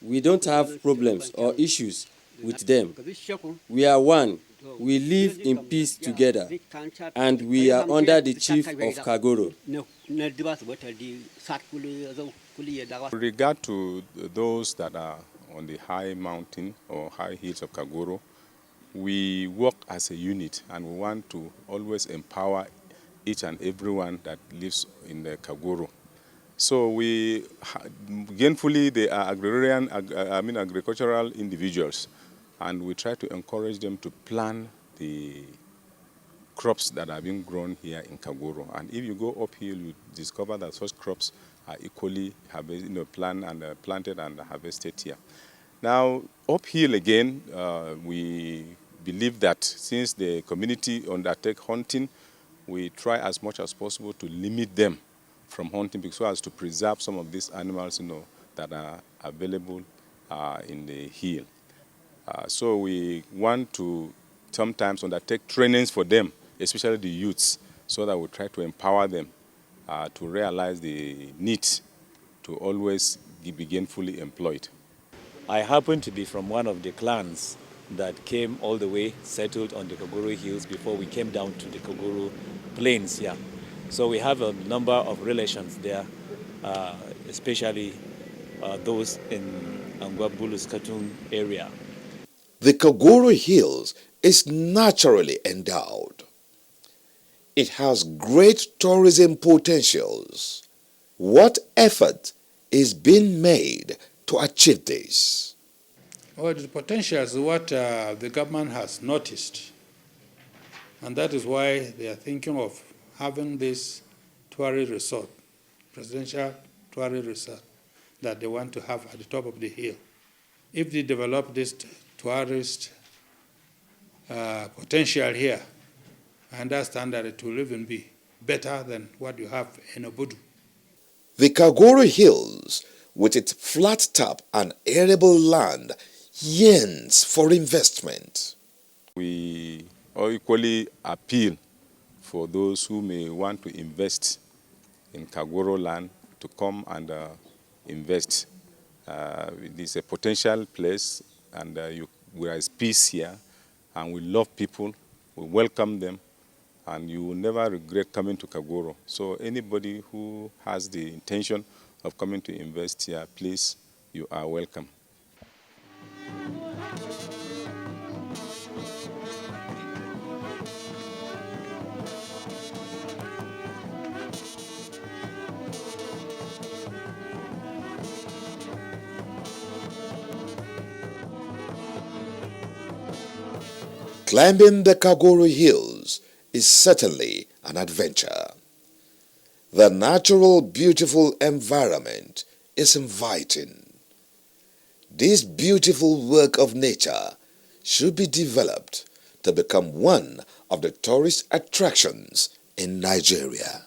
We don't have problems or issues with them. We are one. We live in peace together, and we are under the chief of Kaguro. With regard to those that are on the high mountain or high hills of Kaguro, we work as a unit, and we want to always empower each and everyone that lives in the Kaguro. So we, gainfully, they are agricultural individuals, and we try to encourage them to plant the crops that are being grown here in Kaguro. And if you go uphill, you discover that such crops are equally planted and harvested here. Now, uphill again, we believe that since the community undertake hunting, we try as much as possible to limit them from hunting so as to preserve some of these animals, that are available in the hill. So we want to sometimes undertake trainings for them, especially the youths, so that we try to empower them to realize the need to always be gainfully employed. I happen to be from one of the clans that came all the way, settled on the Kaguro Hills before we came down to the Kaguro Plains here. So we have a number of relations there, especially those in Angwabulus Katun area. The Kaguro Hills is naturally endowed. It has great tourism potentials. What effort is being made to achieve this? Well, the potential is what the government has noticed, and that is why they are thinking of having this tourist resort, presidential tourist resort, that they want to have at the top of the hill. If they develop this tourist potential here, I understand that it will even be better than what you have in Obudu. The Kaguro Hills, with its flat top and arable land, yearns for investment. We equally appeal for those who may want to invest in Kaguro land to come and invest. It is a potential place, and there is peace here, and we love people, we welcome them, and you will never regret coming to Kaguro. So anybody who has the intention of coming to invest here, please, you are welcome. Climbing the Kaguro Hills is certainly an adventure. The natural, beautiful environment is inviting. This beautiful work of nature should be developed to become one of the tourist attractions in Nigeria.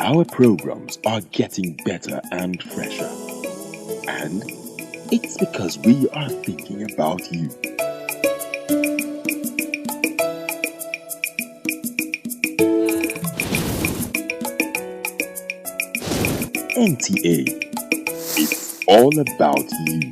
Our programs are getting better and fresher. And it's because we are thinking about you. NTA. It's all about you.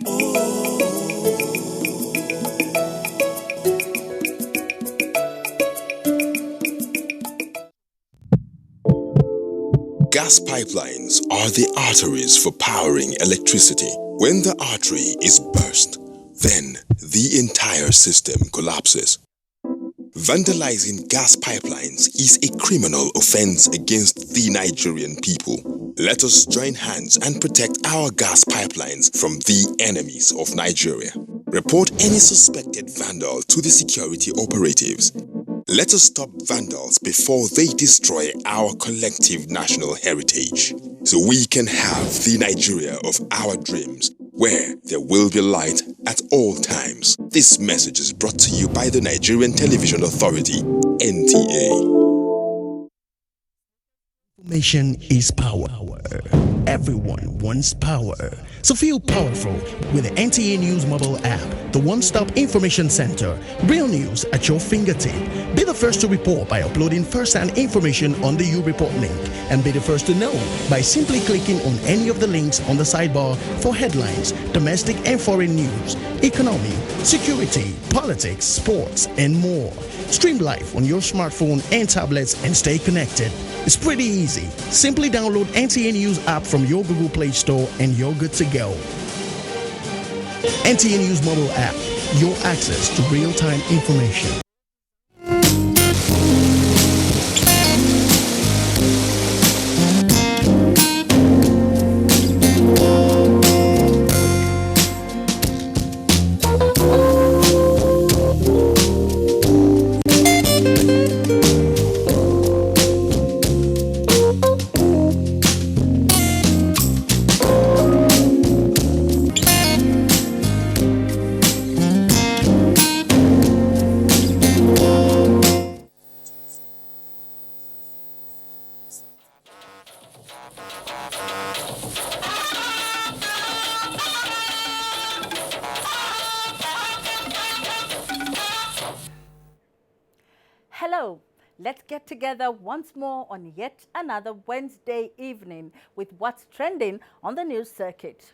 Gas pipelines are the arteries for powering electricity. When the artery is burst, then the entire system collapses. Vandalizing gas pipelines is a criminal offense against the Nigerian people. Let us join hands and protect our gas pipelines from the enemies of Nigeria. Report any suspected vandal to the security operatives. Let us stop vandals before they destroy our collective national heritage, so we can have the Nigeria of our dreams, where there will be light at all times. This message is brought to you by the Nigerian Television Authority, NTA. Information is power. Everyone wants power. So feel powerful with the NTA News mobile app, the one-stop information center. Real news at your fingertip. Be the first to report by uploading first-hand information on the You Report link, and be the first to know by simply clicking on any of the links on the sidebar for headlines, domestic and foreign news, economy, security, politics, sports, and more. Stream live on your smartphone and tablets and stay connected. It's pretty easy. Simply download NTA News app from your Google Play Store and you're good to go. NTA News mobile app, your access to real-time information. Hello, let's get together once more on yet another Wednesday evening with what's trending on the news circuit.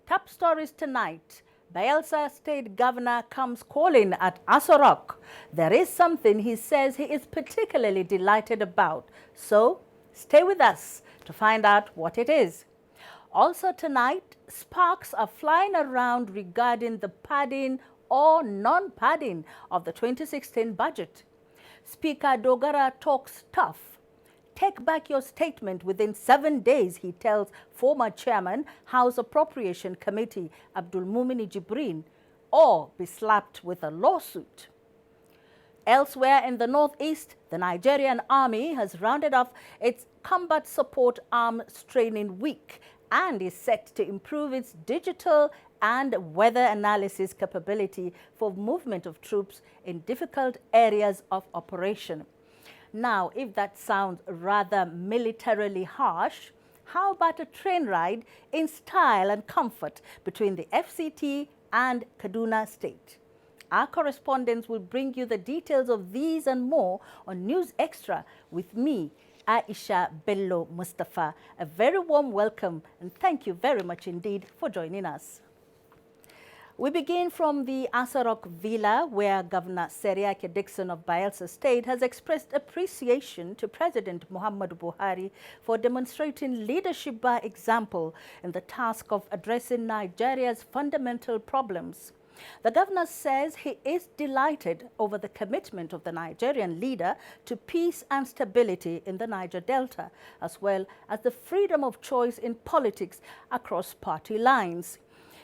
Top stories tonight. Bayelsa State Governor comes calling at Aso Rock. There is something he says he is particularly delighted about. So stay with us to find out what it is. Also tonight, sparks are flying around regarding the padding or non-padding of the 2016 budget. Speaker Dogara talks tough. Take back your statement within 7 days, he tells former chairman House Appropriation Committee Abdul Mumini Jibrin, or be slapped with a lawsuit. Elsewhere in the northeast, the Nigerian army has rounded off its combat support arms training week and is set to improve its digital and weather analysis capability for movement of troops in difficult areas of operation. Now, if that sounds rather militarily harsh, how about a train ride in style and comfort between the FCT and Kaduna State? Our correspondents will bring you the details of these and more on News Extra with me, Aisha Bello Mustafa. A very warm welcome and thank you very much indeed for joining us. We begin from the Aso Rock Villa, where Governor Seriake Dixon of Bayelsa State has expressed appreciation to President Muhammadu Buhari for demonstrating leadership by example in the task of addressing Nigeria's fundamental problems. The governor says he is delighted over the commitment of the Nigerian leader to peace and stability in the Niger Delta, as well as the freedom of choice in politics across party lines.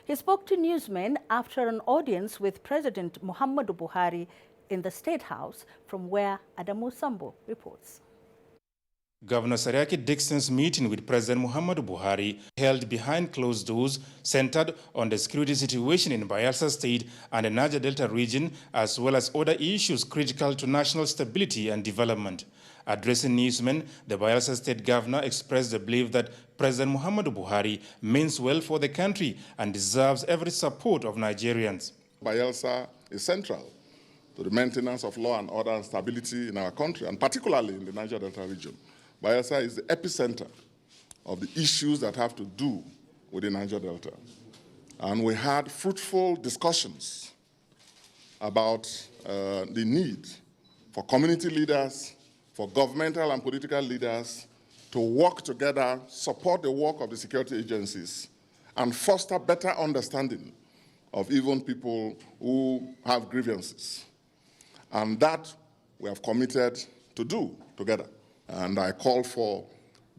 He spoke to newsmen after an audience with President Muhammadu Buhari in the State House, from where Adamu Sambo reports. Governor Seriake Dixon's meeting with President Muhammadu Buhari, held behind closed doors, centered on the security situation in Bayelsa State and the Niger Delta region, as well as other issues critical to national stability and development. Addressing newsmen, the Bayelsa State Governor expressed the belief that President Muhammadu Buhari means well for the country and deserves every support of Nigerians. Bayelsa is central to the maintenance of law and order and stability in our country, and particularly in the Niger Delta region. Bayelsa is the epicenter of the issues that have to do with the Niger Delta. And we had fruitful discussions about the need for community leaders, for governmental and political leaders to work together, support the work of the security agencies, and foster better understanding of even people who have grievances. And that we have committed to do together. And I call for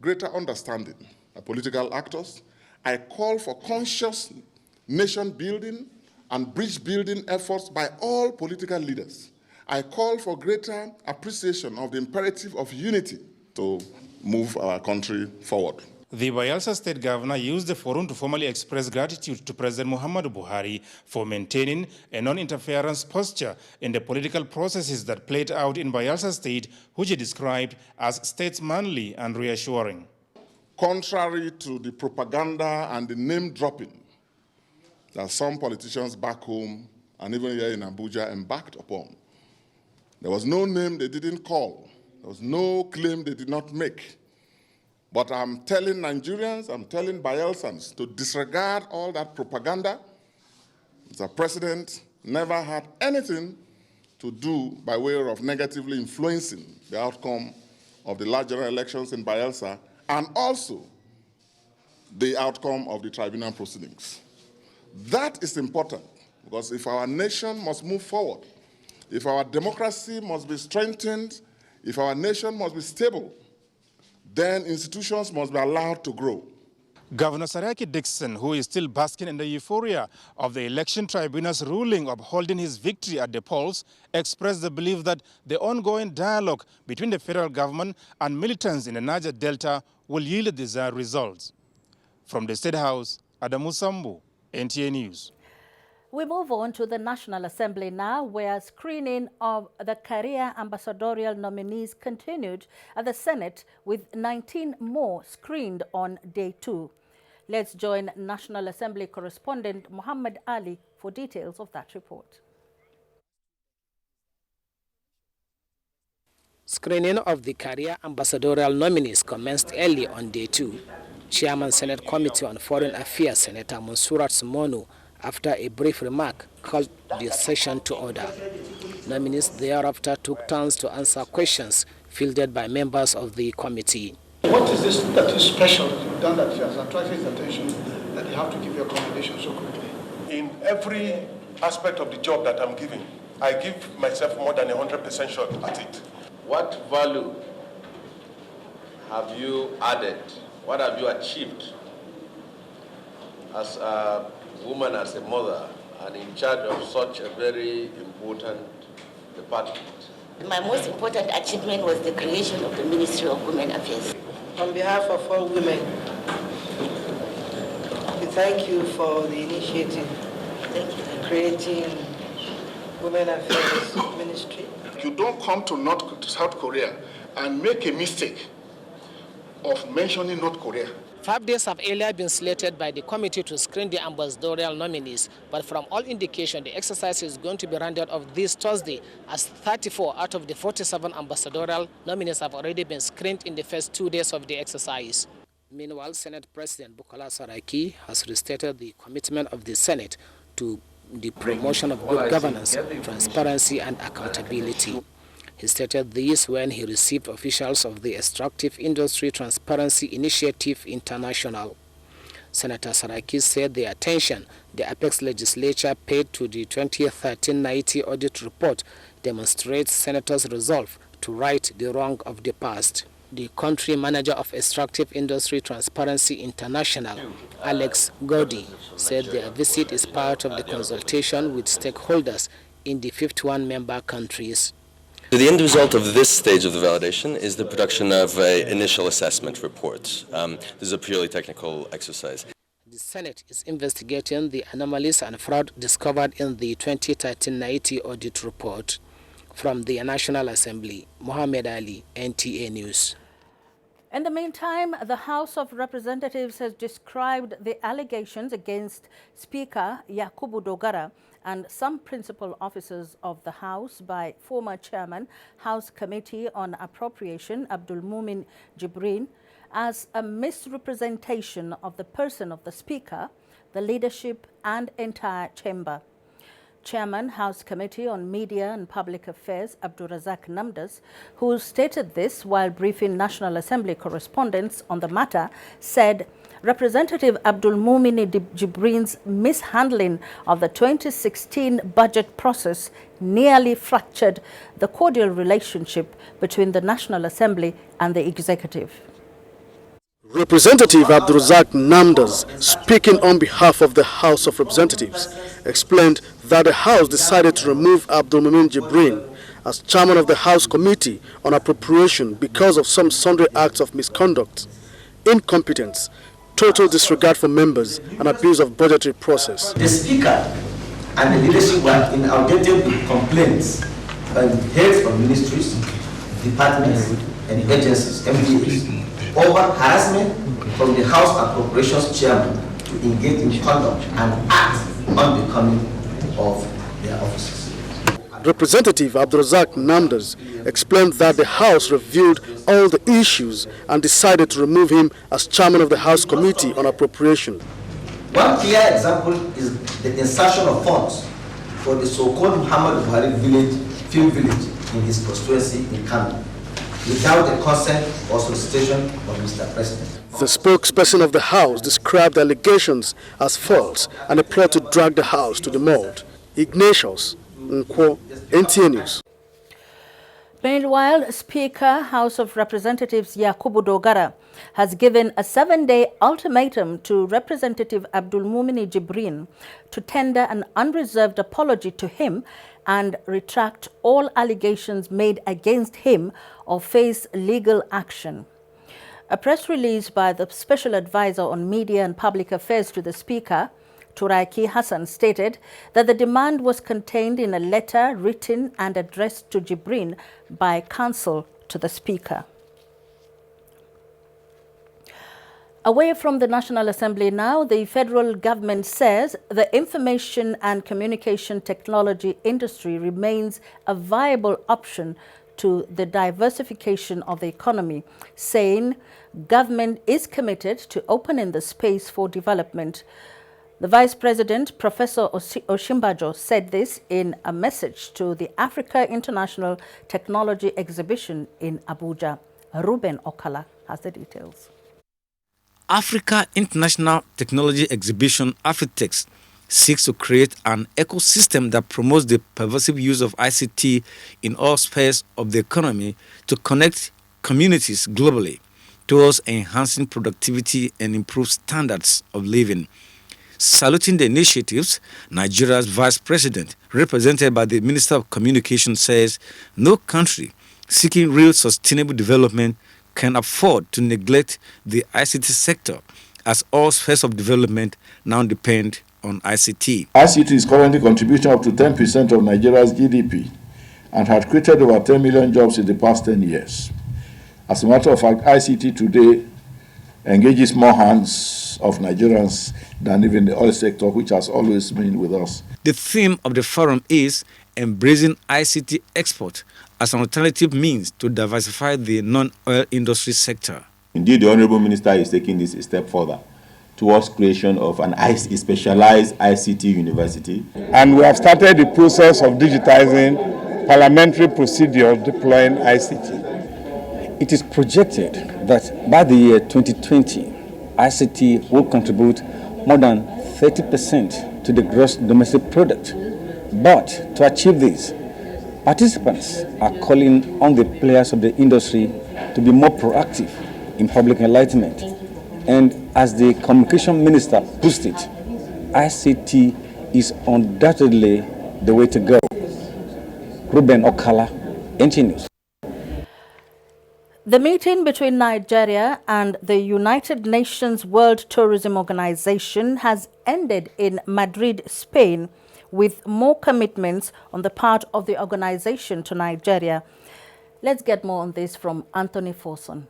greater understanding by political actors. I call for conscious nation building and bridge building efforts by all political leaders. I call for greater appreciation of the imperative of unity to move our country forward. The Bayelsa State Governor used the forum to formally express gratitude to President Muhammadu Buhari for maintaining a non-interference posture in the political processes that played out in Bayelsa State, which he described as statesmanly and reassuring. Contrary to the propaganda and the name-dropping that some politicians back home and even here in Abuja embarked upon, there was no name they didn't call. There was no claim they did not make. But I'm telling Nigerians, I'm telling Bayelsans to disregard all that propaganda. The president never had anything to do by way of negatively influencing the outcome of the last general elections in Bayelsa and also the outcome of the tribunal proceedings. That is important because if our nation must move forward, if our democracy must be strengthened, if our nation must be stable, then institutions must be allowed to grow. Governor Saraki Dixon, who is still basking in the euphoria of the election tribunal's ruling upholding his victory at the polls, expressed the belief that the ongoing dialogue between the federal government and militants in the Niger Delta will yield the desired results. From the State House, Adamu Sambu, NTA News. We move on to the National Assembly now, where screening of the career ambassadorial nominees continued at the Senate, with 19 more screened on day 2. Let's join National Assembly correspondent Muhammad Ali for details of that report. Screening of the career ambassadorial nominees commenced early on day 2. Chairman Senate Committee on Foreign Affairs, Senator Monsurat Sumonu, after a brief remark, called the session to order. Nominees thereafter took turns to answer questions fielded by members of the committee. What is this that is special that you've done that has attracted his attention that you have to give your commendation so quickly? In every aspect of the job that I'm giving, I give myself more than 100% shot at it. What value have you added? What have you achieved as a woman, as a mother, and in charge of such a very important department? My most important achievement was the creation of the Ministry of Women Affairs. On behalf of all women, we thank you for the initiative. Thank you. Creating Women Affairs Ministry. You don't come to South Korea and make a mistake of mentioning North Korea. 5 days have earlier been slated by the committee to screen the ambassadorial nominees, but from all indication, the exercise is going to be rounded off this Thursday, as 34 out of the 47 ambassadorial nominees have already been screened in the first 2 days of the exercise. Meanwhile, Senate President Bukola Saraki has restated the commitment of the Senate to the promotion of good governance, transparency, and accountability. He stated this when he received officials of the Extractive Industry Transparency Initiative International. Senator Saraki said the attention the Apex legislature paid to the 2013-90 audit report demonstrates senators' resolve to right the wrong of the past. The country manager of Extractive Industry Transparency International, Alex Godi, said their visit is part of the consultation with stakeholders in the 51 member countries. The end result of this stage of the validation is the production of initial assessment reports. This is a purely technical exercise. The Senate is investigating the anomalies and fraud discovered in the 2013-90 audit report. From the National Assembly, Mohammed Ali, NTA News. In the meantime, the House of Representatives has described the allegations against Speaker Yakubu Dogara and some principal officers of the House by former Chairman, House Committee on Appropriation Abdul Mumin Jibrin, as a misrepresentation of the person of the Speaker, the leadership and entire chamber. Chairman, House Committee on Media and Public Affairs, Abdulrazak Namdas, who stated this while briefing National Assembly correspondents on the matter, said Representative Abdul Mumini Jibrin's mishandling of the 2016 budget process nearly fractured the cordial relationship between the National Assembly and the executive. Representative Abdulrazak Namdas, speaking on behalf of the House of Representatives, explained that the House decided to remove Abdul Mumin Jibrin as chairman of the House Committee on Appropriation because of some sundry acts of misconduct, incompetence, total disregard for members, and abuse of budgetary process. The Speaker and the leadership were inundated with complaints by the heads of ministries, departments, and agencies, MDAs, over harassment from the House Appropriations Chairman to engage in conduct and act unbecoming of their offices. Representative Abdulrazak Namdas explained that the House reviewed all the issues and decided to remove him as chairman of the House Committee on Appropriation. One clear example is the insertion of funds for the so-called Muhammad Buhari film village in his constituency in Kano, without the consent or solicitation of Mr. President. The spokesperson of the House described the allegations as false and a plot to drag the House to the mold. Ignatius Nkwo, NTA News. Meanwhile, Speaker, House of Representatives Yakubu Dogara has given a 7-day ultimatum to Representative Abdul Mumini Jibrin to tender an unreserved apology to him and retract all allegations made against him or face legal action. A press release by the Special Advisor on Media and Public Affairs to the Speaker, Turaki Hassan, stated that the demand was contained in a letter written and addressed to Jibrin by counsel to the Speaker. Away from the National Assembly now, the federal government says the information and communication technology industry remains a viable option to the diversification of the economy, saying government is committed to opening the space for development. The Vice President, Professor Oshimbajo, said this in a message to the Africa International Technology Exhibition in Abuja. Ruben Okala has the details. Africa International Technology Exhibition, Afritex, seeks to create an ecosystem that promotes the pervasive use of ICT in all spheres of the economy to connect communities globally towards enhancing productivity and improve standards of living. Saluting the initiatives, Nigeria's Vice President, represented by the Minister of Communication, says no country seeking real sustainable development can afford to neglect the ICT sector, as all spheres of development now depend on ICT. ICT is currently contributing up to 10% of Nigeria's GDP and has created over 10 million jobs in the past 10 years. As a matter of fact, ICT today engages more hands of Nigerians than even the oil sector, which has always been with us. The theme of the forum is embracing ICT export as an alternative means to diversify the non-oil industry sector. Indeed, the Honorable Minister is taking this a step further towards creation of an specialized ICT university. And we have started the process of digitizing parliamentary procedure deploying ICT. It is projected that by the year 2020, ICT will contribute more than 30% to the gross domestic product. But to achieve this, participants are calling on the players of the industry to be more proactive in public enlightenment. And as the Communication Minister pushed it, ICT is undoubtedly the way to go. Ruben Okala, NTA News. The meeting between Nigeria and the United Nations World Tourism Organization has ended in Madrid, Spain, with more commitments on the part of the organization to Nigeria. Let's get more on this from Anthony Forson.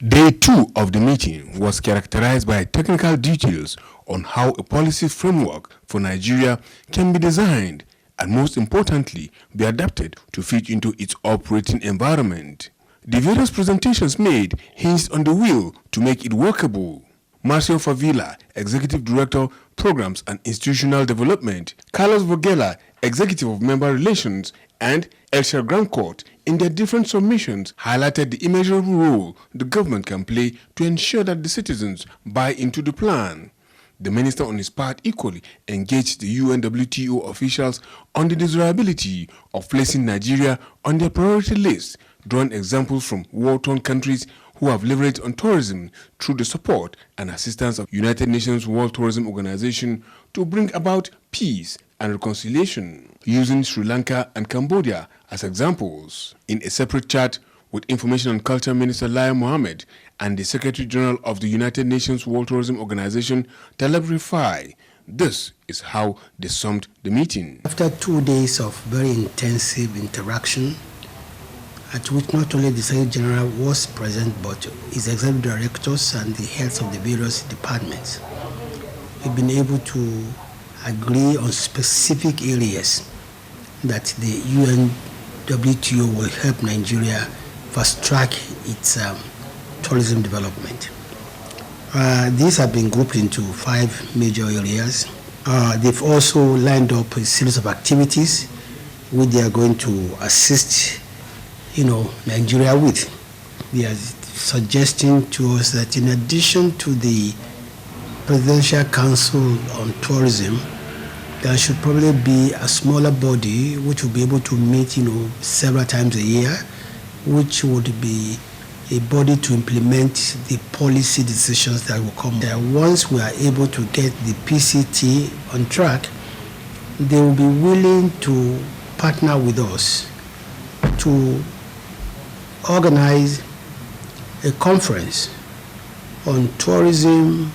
Day 2 of the meeting was characterized by technical details on how a policy framework for Nigeria can be designed and, most importantly, be adapted to fit into its operating environment. The various presentations made hinged on the will to make it workable. Marcio Favila, Executive Director, Programs and Institutional Development, Carlos Vogela, Executive of Member Relations, and Elshar Grandcourt, in their different submissions, highlighted the immeasurable role the government can play to ensure that the citizens buy into the plan. The minister, on his part, equally engaged the UNWTO officials on the desirability of placing Nigeria on their priority list, drawing examples from war-torn countries who have leveraged on tourism through the support and assistance of United Nations World Tourism Organization to bring about peace and reconciliation, using Sri Lanka and Cambodia as examples. In a separate chat with Information and Culture Minister Laia Mohammed and the Secretary General of the United Nations World Tourism Organization, Taleb Rifai, this is how they summed the meeting. After 2 days of very intensive interaction, at which not only the Secretary General was present, but his executive directors and the heads of the various departments, we've been able to agree on specific areas that the UNWTO will help Nigeria fast track its tourism development. These have been grouped into 5 major areas. They've also lined up a series of activities which they are going to assist Nigeria with. They are suggesting to us that in addition to the Presidential Council on Tourism, there should probably be a smaller body which will be able to meet, several times a year, which would be a body to implement the policy decisions that will come there. Once we are able to get the PCT on track, they will be willing to partner with us to organize a conference on tourism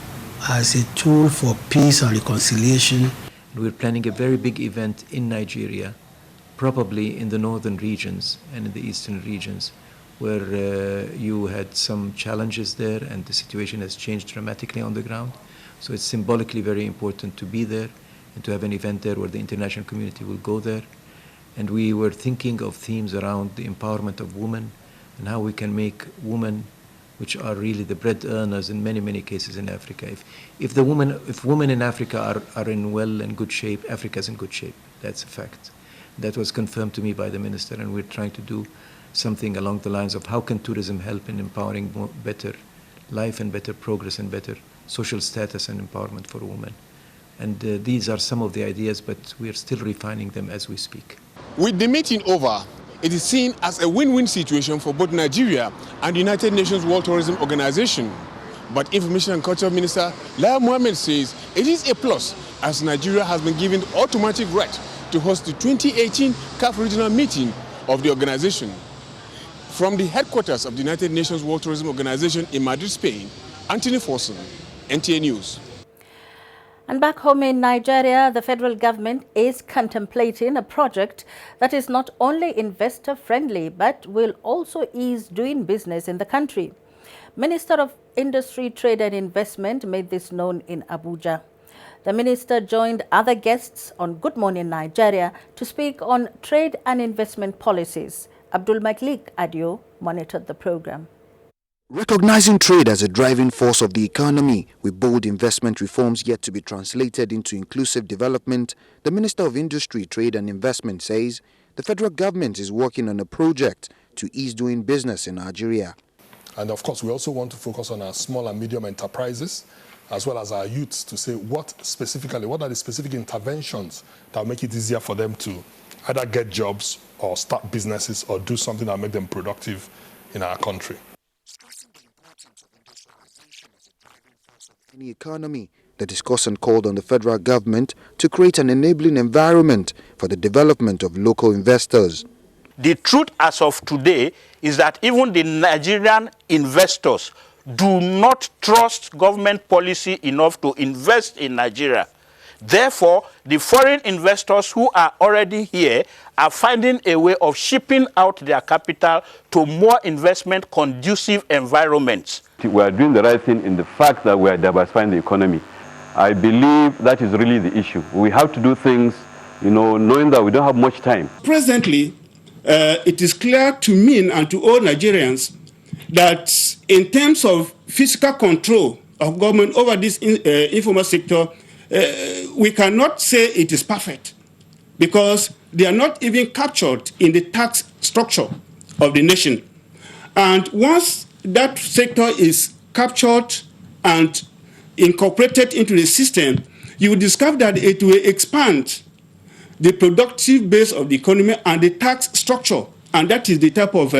as a tool for peace and reconciliation. We're planning a very big event in Nigeria, probably in the northern regions and in the eastern regions, where you had some challenges there and the situation has changed dramatically on the ground. So it's symbolically very important to be there and to have an event there where the international community will go there. And we were thinking of themes around the empowerment of women and how we can make women, which are really the bread earners in many, many cases in Africa. If women in Africa are in well and good shape, Africa's in good shape. That's a fact. That was confirmed to me by the minister, and we're trying to do something along the lines of how can tourism help in empowering better life and better progress and better social status and empowerment for women. And these are some of the ideas, but we are still refining them as we speak. With the meeting over, it is seen as a win-win situation for both Nigeria and the United Nations World Tourism Organization. But Information and Culture Minister Laia Mohammed says it is a plus, as Nigeria has been given the automatic right to host the 2018 CAF regional meeting of the organization. From the headquarters of the United Nations World Tourism Organization in Madrid, Spain, Anthony Forson, NTA News. And back home in Nigeria, the federal government is contemplating a project that is not only investor-friendly, but will also ease doing business in the country. Minister of Industry, Trade and Investment made this known in Abuja. The minister joined other guests on Good Morning Nigeria to speak on trade and investment policies. Abdul Malik Adio monitored the program. Recognizing trade as a driving force of the economy, with bold investment reforms yet to be translated into inclusive development, the Minister of Industry, Trade and Investment says the federal government is working on a project to ease doing business in Nigeria. And of course, we also want to focus on our small and medium enterprises, as well as our youths, to say what are the specific interventions that will make it easier for them to either get jobs or start businesses or do something that will make them productive in our country. In the economy, the discussant called on the federal government to create an enabling environment for the development of local investors. The truth as of today is that even the Nigerian investors do not trust government policy enough to invest in Nigeria. Therefore, the foreign investors who are already here are finding a way of shipping out their capital to more investment conducive environments. We are doing the right thing in the fact that we are diversifying the economy. I believe that is really the issue. We have to do things, knowing that we don't have much time. Presently, it is clear to me and to all Nigerians that in terms of fiscal control of government over this informal sector, we cannot say it is perfect because they are not even captured in the tax structure of the nation. And once that sector is captured and incorporated into the system, you will discover that it will expand the productive base of the economy and the tax structure. And that is the type of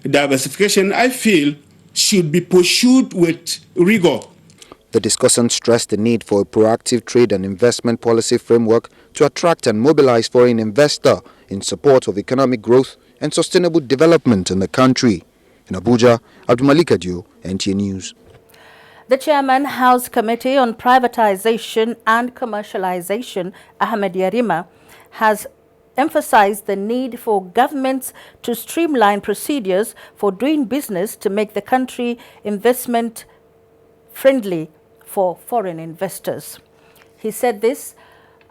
diversification I feel should be pursued with rigor. The discussants stressed the need for a proactive trade and investment policy framework to attract and mobilize foreign investors in support of economic growth and sustainable development in the country. In Abuja, Abdulmalik Adio, NTA News. The Chairman, House Committee on Privatization and Commercialization, Ahmed Yarima, has emphasized the need for governments to streamline procedures for doing business to make the country investment friendly for foreign investors. He said this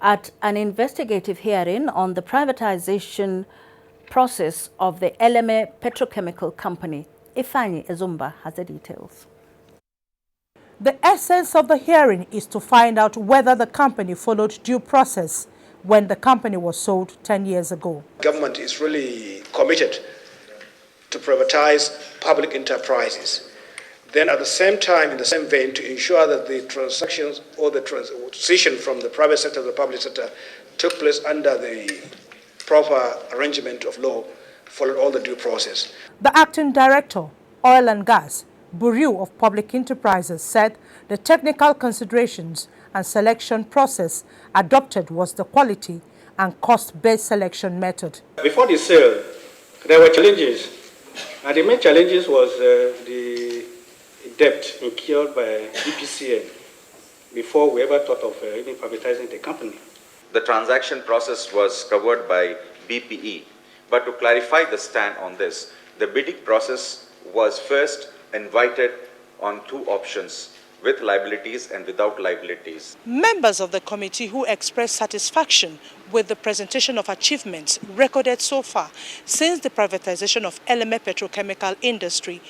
at an investigative hearing on the privatization process of the Eleme Petrochemical Company. Ifeanyi Ezumba has the details. The essence of the hearing is to find out whether the company followed due process when the company was sold 10 years ago. Government is really committed to privatize public enterprises. Then at the same time, in the same vein, to ensure that the transactions or the transition from the private sector to the public sector took place under the proper arrangement of law, followed all the due process. The acting director, Oil and Gas, Bureau of Public Enterprises, said the technical considerations and selection process adopted was the quality and cost-based selection method. Before the sale, there were challenges, and the main challenges was the debt incurred by EPCN before we ever thought of even privatizing the company. The transaction process was covered by BPE, but to clarify the stand on this, the bidding process was first invited on two options, with liabilities and without liabilities. Members of the committee who expressed satisfaction with the presentation of achievements recorded so far since the privatization of Eleme Petrochemical Industry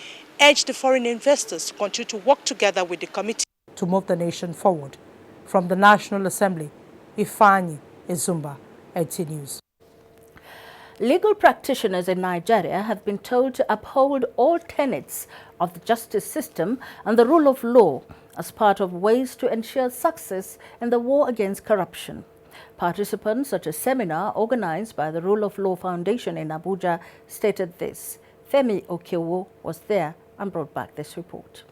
urged the foreign investors to continue to work together with the committee to move the nation forward. From the National Assembly, Ifeanyi Ezumba, NTA News. Legal practitioners in Nigeria have been told to uphold all tenets of the justice system and the rule of law as part of ways to ensure success in the war against corruption. Participants at a seminar organized by the Rule of Law Foundation in Abuja stated this. Femi Okewo was there and brought back this report.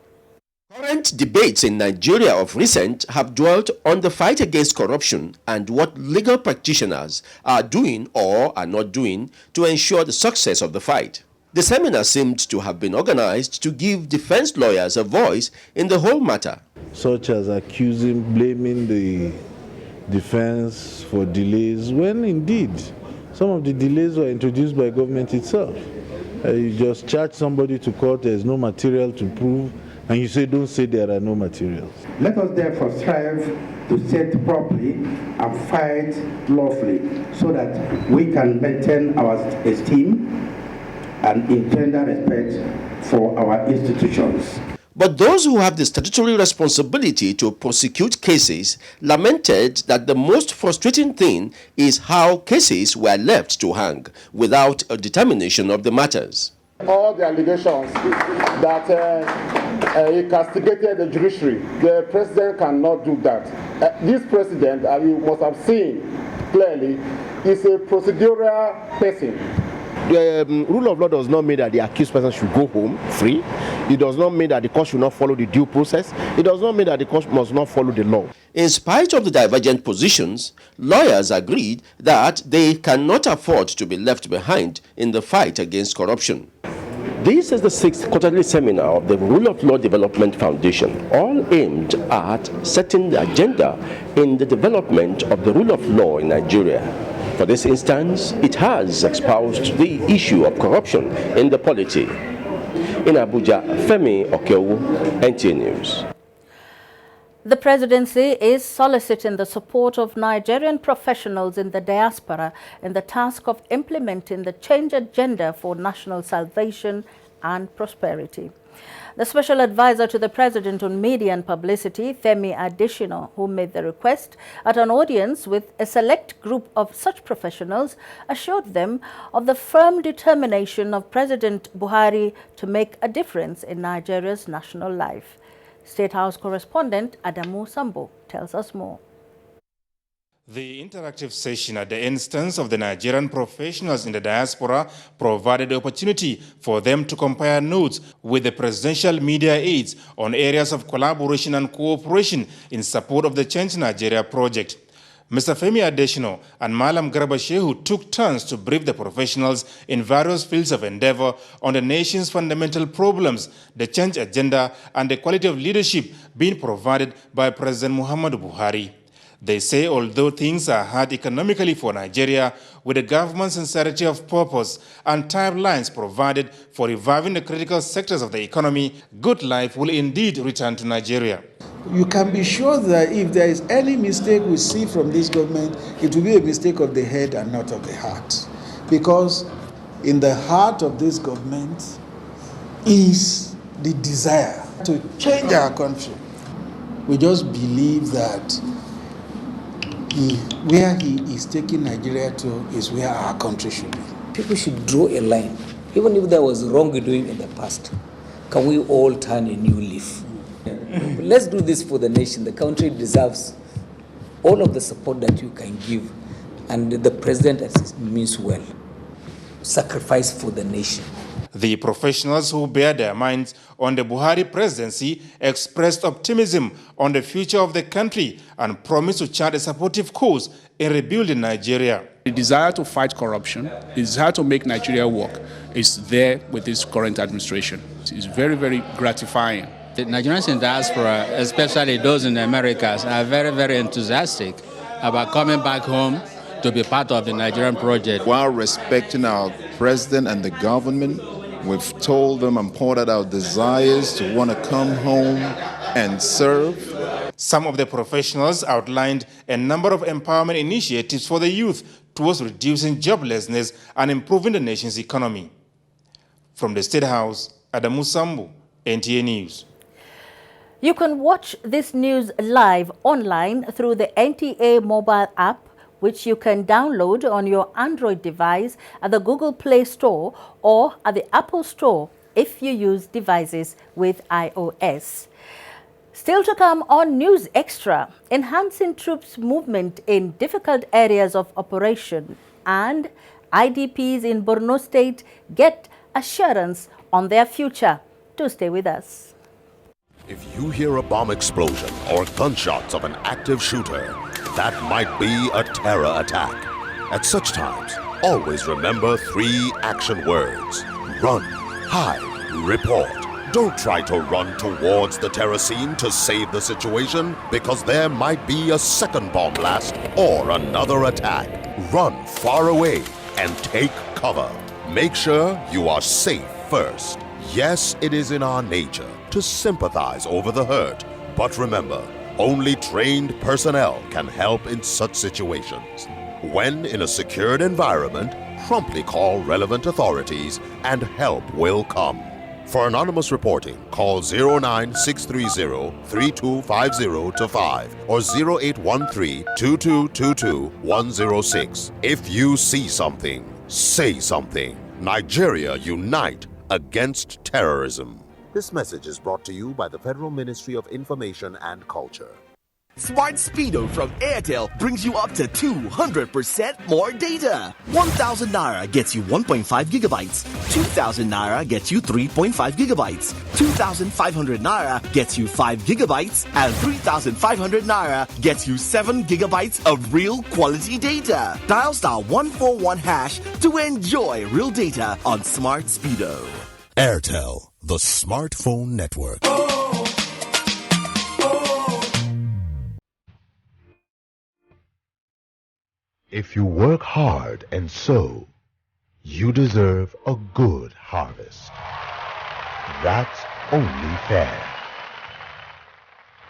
Current debates in Nigeria of recent have dwelt on the fight against corruption and what legal practitioners are doing or are not doing to ensure the success of the fight. The seminar seemed to have been organized to give defense lawyers a voice in the whole matter. Such as blaming the defense for delays, when indeed some of the delays were introduced by government itself. You just charge somebody to court, there's no material to prove, and you say, don't say there are no materials. Let us therefore strive to sit properly and fight lawfully so that we can maintain our esteem and engender respect for our institutions. But those who have the statutory responsibility to prosecute cases lamented that the most frustrating thing is how cases were left to hang without a determination of the matters. All the allegations that he castigated the judiciary, the president cannot do that. This president, as you must have seen clearly, is a procedural person. The rule of law does not mean that the accused person should go home free. It does not mean that the court should not follow the due process. It does not mean that the court must not follow the law. In spite of the divergent positions, lawyers agreed that they cannot afford to be left behind in the fight against corruption. This is the 6th quarterly seminar of the Rule of Law Development Foundation, all aimed at setting the agenda in the development of the rule of law in Nigeria. For this instance, it has espoused the issue of corruption in the polity. In Abuja, Femi Okewo, NTA News. The presidency is soliciting the support of Nigerian professionals in the diaspora in the task of implementing the change agenda for national salvation and prosperity. The special advisor to the president on media and publicity, Femi Adesina, who made the request at an audience with a select group of such professionals, assured them of the firm determination of President Buhari to make a difference in Nigeria's national life. State House correspondent Adamu Sambo tells us more. The interactive session at the instance of the Nigerian professionals in the diaspora provided the opportunity for them to compare notes with the presidential media aides on areas of collaboration and cooperation in support of the Change Nigeria project. Mr. Femi Adesina and Malam Garba Shehu took turns to brief the professionals in various fields of endeavor on the nation's fundamental problems, the change agenda, and the quality of leadership being provided by President Muhammadu Buhari. They say although things are hard economically for Nigeria, with the government's sincerity of purpose and timelines provided for reviving the critical sectors of the economy, good life will indeed return to Nigeria. You can be sure that if there is any mistake we see from this government, it will be a mistake of the head and not of the heart. Because in the heart of this government is the desire to change our country. We just believe that where he is taking Nigeria to is where our country should be. People should draw a line. Even if there was wrongdoing in the past, can we all turn a new leaf? Let's do this for the nation. The country deserves all of the support that you can give. And the president, as means well, sacrifice for the nation. The professionals who bear their minds on the Buhari presidency expressed optimism on the future of the country and promised to chart a supportive course in rebuilding Nigeria. The desire to fight corruption, the desire to make Nigeria work is there with this current administration. It's very, very gratifying. The Nigerians in diaspora, especially those in the Americas, are very, very enthusiastic about coming back home to be part of the Nigerian project. While respecting our president and the government, we've told them and poured out our desires to want to come home and serve. Some of the professionals outlined a number of empowerment initiatives for the youth towards reducing joblessness and improving the nation's economy. From the State House, Adamu Sambu, NTA News. You can watch this news live online through the NTA mobile app, which you can download on your Android device at the Google Play Store or at the Apple Store if you use devices with iOS. Still to come on News Extra, enhancing troops' movement in difficult areas of operation, and IDPs in Borno State get assurance on their future. Do stay with us. If you hear a bomb explosion or gunshots of an active shooter, that might be a terror attack. At such times, always remember 3 action words: run, hide, report. Don't try to run towards the terror scene to save the situation, because there might be a second bomb blast or another attack. Run far away and take cover. Make sure you are safe first. Yes, it is in our nature to sympathize over the hurt, but remember, only trained personnel can help in such situations. When in a secured environment, promptly call relevant authorities and help will come. For anonymous reporting, call 09630-3250-5 or 0813-2222-106. If you see something, say something. Nigeria unite against terrorism. This message is brought to you by the Federal Ministry of Information and Culture. Smart Speedo from Airtel brings you up to 200% more data. 1,000 Naira gets you 1.5 gigabytes. 2,000 Naira gets you 3.5 gigabytes. 2,500 Naira gets you 5 gigabytes. And 3,500 Naira gets you 7 gigabytes of real quality data. Dial *141# to enjoy real data on Smart Speedo. Airtel, the smartphone network. If you work hard and sow, you deserve a good harvest. That's only fair.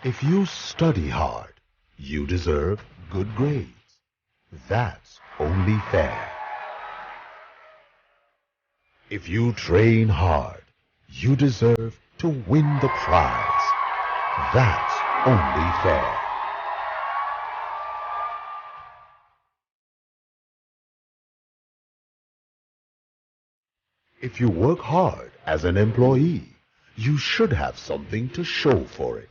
If you study hard, you deserve good grades. That's only fair. If you train hard, you deserve to win the prize. That's only fair. If you work hard as an employee, you should have something to show for it.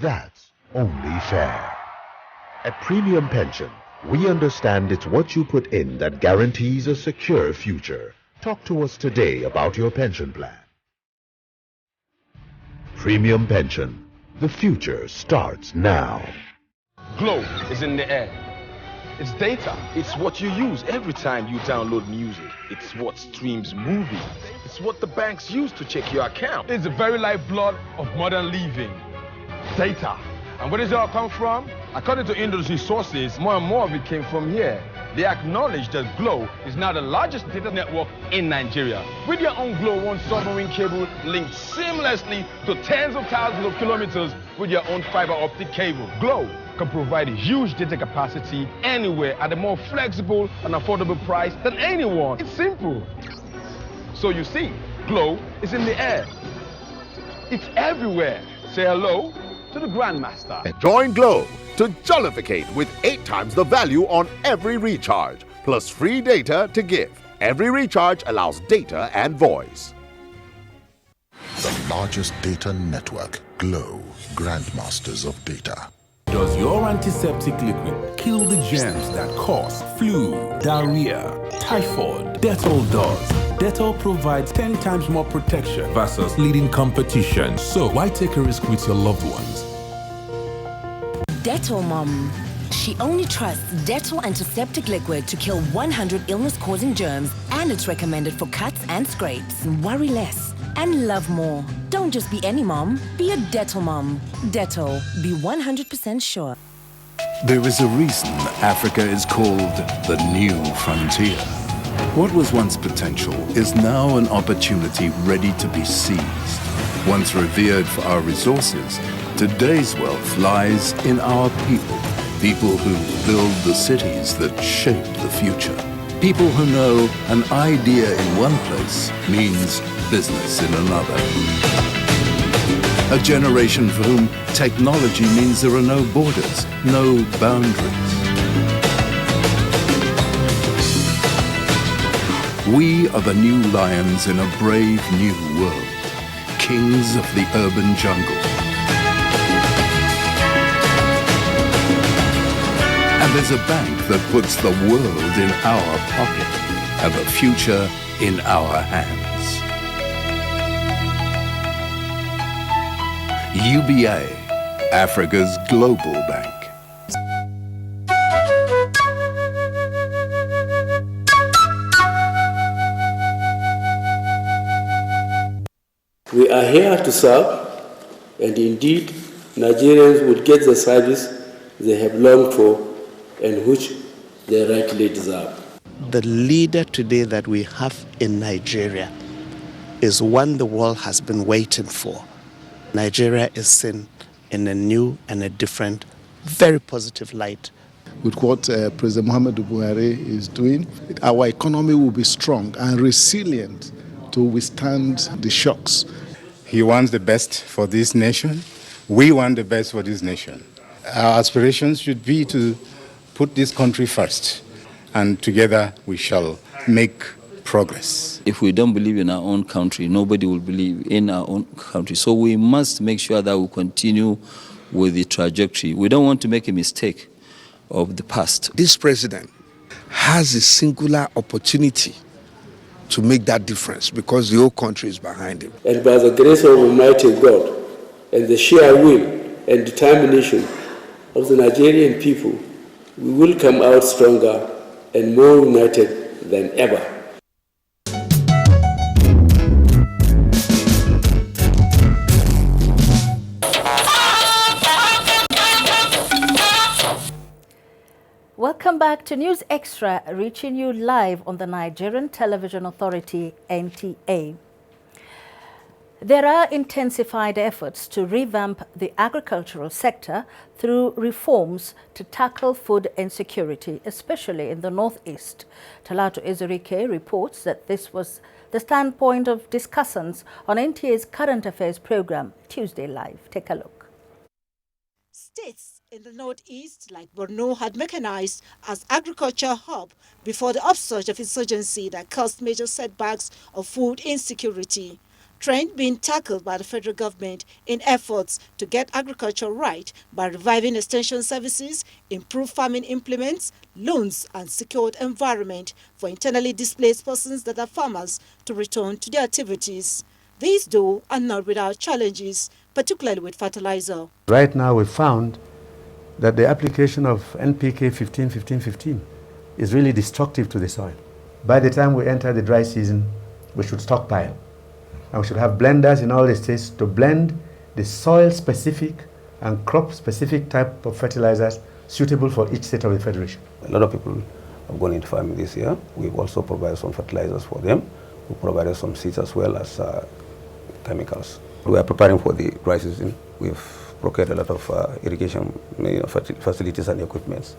That's only fair. At Premium Pension, we understand it's what you put in that guarantees a secure future. Talk to us today about your pension plan. Premium Pension. The future starts now. Glow is in the air. It's data. It's what you use every time you download music. It's what streams movies. It's what the banks use to check your account. It's the very lifeblood of modern living. Data. And where does it all come from? According to industry sources, more and more of it came from here. They acknowledge that Glow is now the largest data network in Nigeria. With your own Glow One submarine cable linked seamlessly to tens of thousands of kilometers with your own fiber optic cable. Glow can provide huge data capacity anywhere at a more flexible and affordable price than anyone. It's simple. So you see, Glow is in the air. It's everywhere. Say hello to the Grandmaster. Join Glow to jollificate with 8 times the value on every recharge, plus free data to give. Every recharge allows data and voice. The largest data network, Glow, Grandmasters of Data. Does your antiseptic liquid kill the germs that cause flu, diarrhea, typhoid? Dettol does. Dettol provides 10 times more protection versus leading competition. So why take a risk with your loved ones? Dettol Mom. She only trusts Dettol antiseptic liquid to kill 100 illness-causing germs, and it's recommended for cuts and scrapes. Worry less and love more. Don't just be any mom, be a Dettol mom. Dettol, be 100% sure. There is a reason Africa is called the new frontier. What was once potential is now an opportunity ready to be seized. Once revered for our resources, today's wealth lies in our people. People who build the cities that shape the future. People who know an idea in one place means business in another. A generation for whom technology means there are no borders, no boundaries. We are the new lions in a brave new world, kings of the urban jungle. And there's a bank that puts the world in our pocket and the future in our hands. UBA, Africa's global bank. We are here to serve, and indeed, Nigerians would get the service they have longed for and which they rightly deserve. The leader today that we have in Nigeria is one the world has been waiting for. Nigeria is seen in a new and a different, very positive light. With what President Muhammadu Buhari is doing, our economy will be strong and resilient to withstand the shocks. He wants the best for this nation. We want the best for this nation. Our aspirations should be to put this country first, and together we shall make progress. If we don't believe in our own country, nobody will believe in our own country. So we must make sure that we continue with the trajectory. We don't want to make a mistake of the past. This president has a singular opportunity to make that difference because the whole country is behind him. And by the grace of Almighty God and the sheer will and determination of the Nigerian people, we will come out stronger and more united than ever. Welcome back to News Extra, reaching you live on the Nigerian Television Authority, NTA. There are intensified efforts to revamp the agricultural sector through reforms to tackle food insecurity, especially in the Northeast. Talatu Ezerike reports that this was the standpoint of discussants on NTA's Current Affairs program, Tuesday Live. Take a look. States in the Northeast, like Borno, had mechanized as agriculture hub before the upsurge of insurgency that caused major setbacks of food insecurity. Trend being tackled by the federal government in efforts to get agriculture right by reviving extension services, improved farming implements, loans and secured environment for internally displaced persons that are farmers to return to their activities. These, though, are not without challenges, particularly with fertilizer. Right now we found that the application of NPK 15-15-15 is really destructive to the soil. By the time we enter the dry season, we should stockpile. And we should have blenders in all the states to blend the soil-specific and crop-specific type of fertilizers suitable for each state of the Federation. A lot of people have gone into farming this year. We've also provided some fertilizers for them. We provided some seeds as well as chemicals. We are preparing for the dry season. We've procured a lot of irrigation facilities and equipment.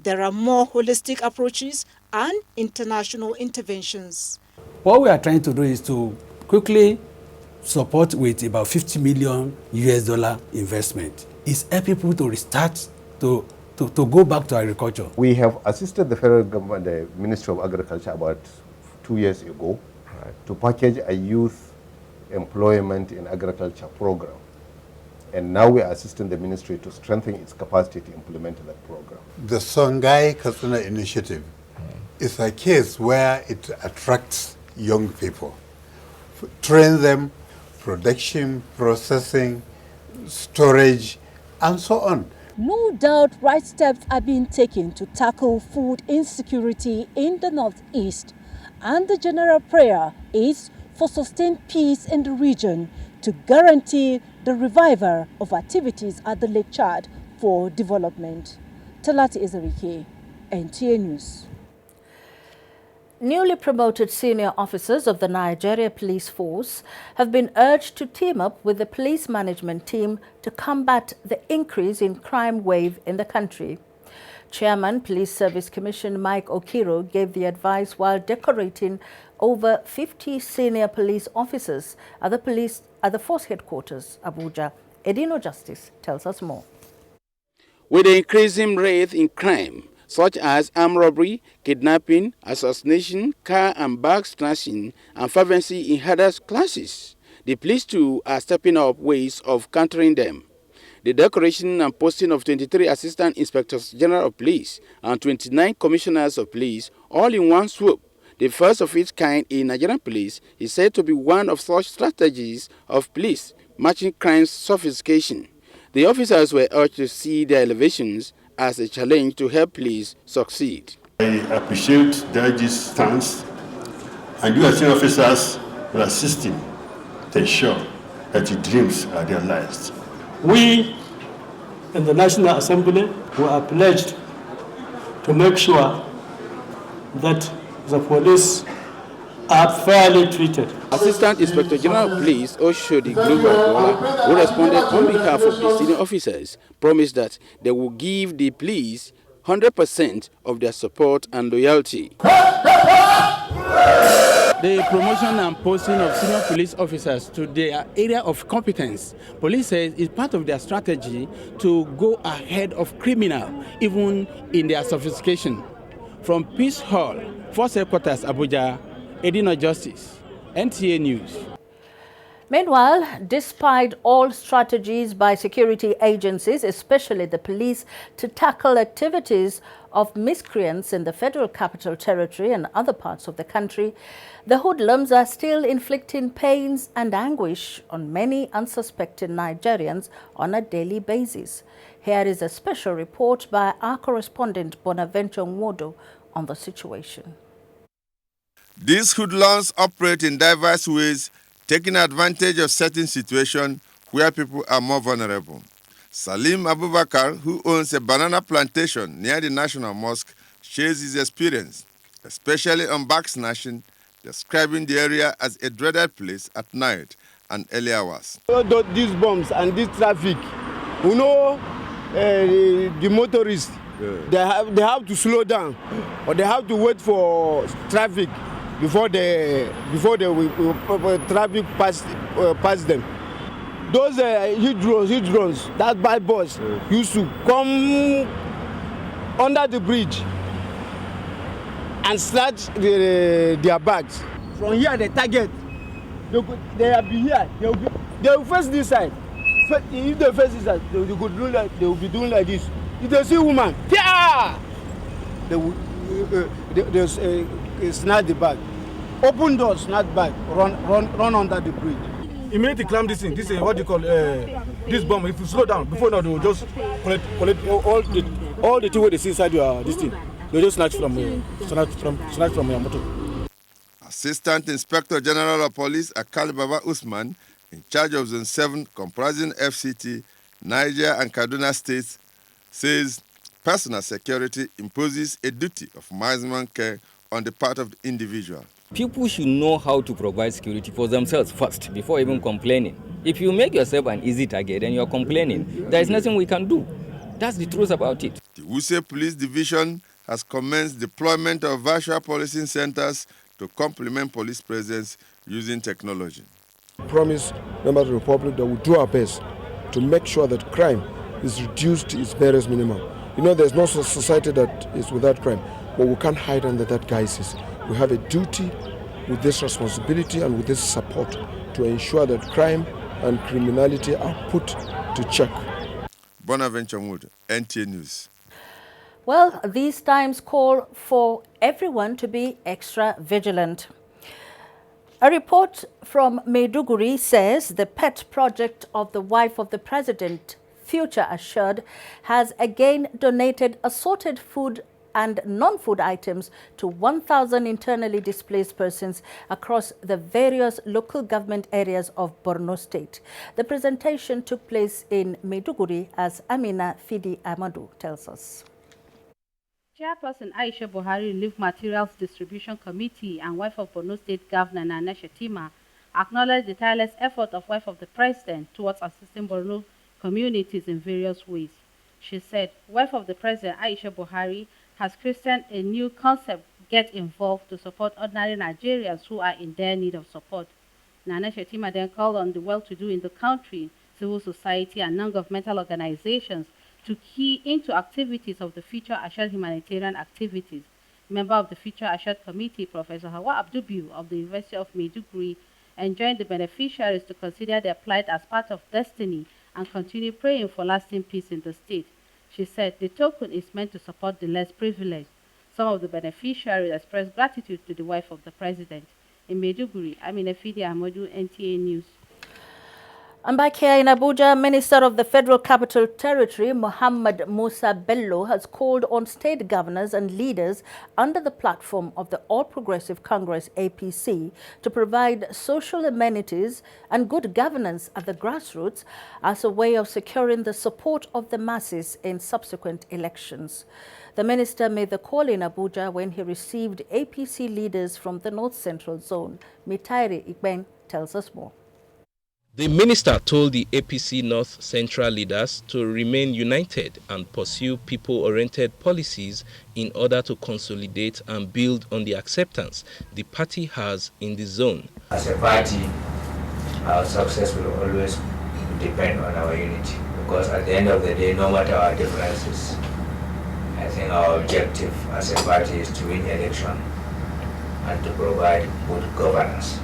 There are more holistic approaches and international interventions. What we are trying to do is to quickly support with about $50 million investment. It's help people to restart, to go back to agriculture. We have assisted the federal government, the Ministry of Agriculture, about 2 years ago to package a youth employment in agriculture program. And now we are assisting the ministry to strengthen its capacity to implement that program. The Songhai Customer Initiative is a case where it attracts young people, train them, production, processing, storage, and so on. No doubt right steps are being taken to tackle food insecurity in the Northeast, and the general prayer is for sustained peace in the region to guarantee the revival of activities at the Lake Chad for development. Talatu Ezerike, NTA News. Newly promoted senior officers of the Nigeria Police Force have been urged to team up with the police management team to combat the increase in crime wave in the country. Chairman, Police Service Commission Mike Okiro gave the advice while decorating over 50 senior police officers at the Force Headquarters, Abuja. Edino Justice tells us more. With the increasing rate in crime, such as armed robbery, kidnapping, assassination, car and bag snatching, and fervency in other classes, the police too are stepping up ways of countering them. The decoration and posting of 23 Assistant Inspectors General of Police and 29 Commissioners of Police all in one swoop, the first of its kind in Nigerian police, is said to be one of such strategies of police matching crime sophistication. The officers were urged to see their elevations as a challenge to help police succeed. I appreciate the IG's stance, and you as senior officers will assist him to ensure that his dreams are realized. We in the National Assembly we are pledged to make sure that the police are fairly treated. Assistant Inspector General of Police Oshodi Global, who responded on behalf of the senior officers, promised that they will give the police 100% of their support and loyalty. The promotion and posting of senior police officers to their area of competence, police says, is part of their strategy to go ahead of criminal, even in their sophistication. From Peace Hall, Force Headquarters, Abuja, Edino Justice, NTA News. Meanwhile, despite all strategies by security agencies, especially the police, to tackle activities of miscreants in the Federal Capital Territory and other parts of the country, the hoodlums are still inflicting pains and anguish on many unsuspecting Nigerians on a daily basis. Here is a special report by our correspondent Bonaventure Nwodo on the situation. These hoodlums operate in diverse ways, taking advantage of certain situations where people are more vulnerable. Salim Abubakar, who owns a banana plantation near the National Mosque, shares his experience, especially on bag snatching, describing the area as a dreaded place at night and early hours. These bombs and this traffic, the motorists, they have to slow down, or they have to wait for traffic before the traffic pass them. Those heat drones, that bad boys used to come under the bridge and snatch their bags. From here, the target, they will be here. They will face this side. If they face this side, they will be doing like this. If they see a woman, yeah, they will snatch the bag. Open doors, snatch bag, run under the bridge. Immediately climb this thing. This is what you call this bomb. If you slow down, before now they will just collect all the thing where they see inside your this thing. They just snatch from your motor. Assistant Inspector General of Police Akali Baba Usman, in charge of Zone 7, comprising FCT, Niger and Kaduna states, says personal security imposes a duty of maximum care on the part of the individual. People should know how to provide security for themselves first before even complaining. If you make yourself an easy target and you're complaining, there is nothing we can do. That's the truth about it. The Wuse Police Division has commenced deployment of virtual policing centers to complement police presence using technology. Promise members of the Republic that we'll do our best to make sure that crime is reduced to its barest minimum. There's no society that is without crime, but we can't hide under that guise. We have a duty with this responsibility and with this support to ensure that crime and criminality are put to check. Bonaventure Wood, NTA News. Well, these times call for everyone to be extra vigilant. A report from Maiduguri says the pet project of the wife of the president, Future Assured, has again donated assorted food and non-food items to 1,000 internally displaced persons across the various local government areas of Borno State. The presentation took place in Maiduguri, as Amina Fidi Amadou tells us. Chairperson Aisha Buhari Relief Materials Distribution Committee and wife of Borno State Governor Nana Shetima acknowledged the tireless effort of wife of the president towards assisting Borno communities in various ways. She said, wife of the president Aisha Buhari has christened a new concept, Get Involved, to support ordinary Nigerians who are in their need of support. Nana Shetima then called on the well-to-do in the country, civil society and non-governmental organizations to key into activities of the Future Assured humanitarian activities. Member of the Future Assured Committee, Professor Hawa Abdubiu of the University of Maiduguri, enjoined the beneficiaries to consider their plight as part of destiny and continue praying for lasting peace in the state. She said the token is meant to support the less privileged. Some of the beneficiaries expressed gratitude to the wife of the president. In Maiduguri, Amina Fidi Amadou, NTA News. And back here in Abuja, Minister of the Federal Capital Territory, Muhammad Musa Bello, has called on state governors and leaders under the platform of the All Progressive Congress, APC, to provide social amenities and good governance at the grassroots as a way of securing the support of the masses in subsequent elections. The minister made the call in Abuja when he received APC leaders from the North Central Zone. Mitairi Ikben tells us more. The minister told the APC North Central leaders to remain united and pursue people-oriented policies in order to consolidate and build on the acceptance the party has in the zone. As a party, our success will always depend on our unity, because at the end of the day, no matter our differences, I think our objective as a party is to win election and to provide good governance.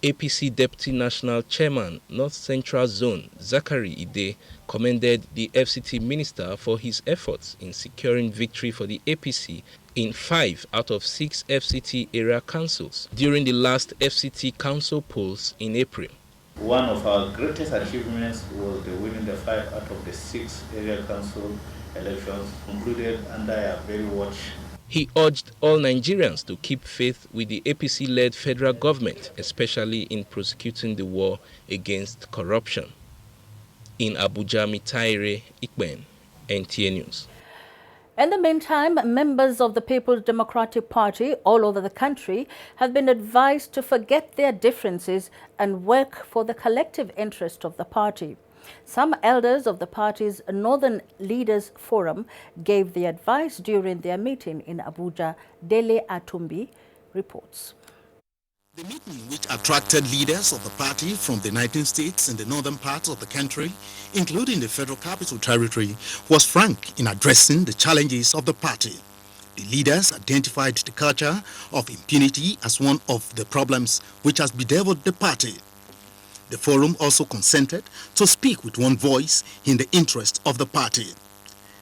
APC Deputy National Chairman, North Central Zone, Zachary Ide, commended the FCT minister for his efforts in securing victory for the APC in 5 out of 6 FCT area councils during the last FCT council polls in April. One of our greatest achievements was the winning the 5 out of the 6 area council elections concluded under a very watch. He urged all Nigerians to keep faith with the APC-led federal government, especially in prosecuting the war against corruption. In Abuja, Mitaire Ikben, NTA News. In the meantime, members of the People's Democratic Party all over the country have been advised to forget their differences and work for the collective interest of the party. Some elders of the party's Northern Leaders Forum gave the advice during their meeting in Abuja. Dele Atumbi reports. The meeting, which attracted leaders of the party from the 19 states in the northern parts of the country, including the Federal Capital Territory, was frank in addressing the challenges of the party. The leaders identified the culture of impunity as one of the problems which has bedeviled the party. The forum also consented to speak with one voice in the interest of the party.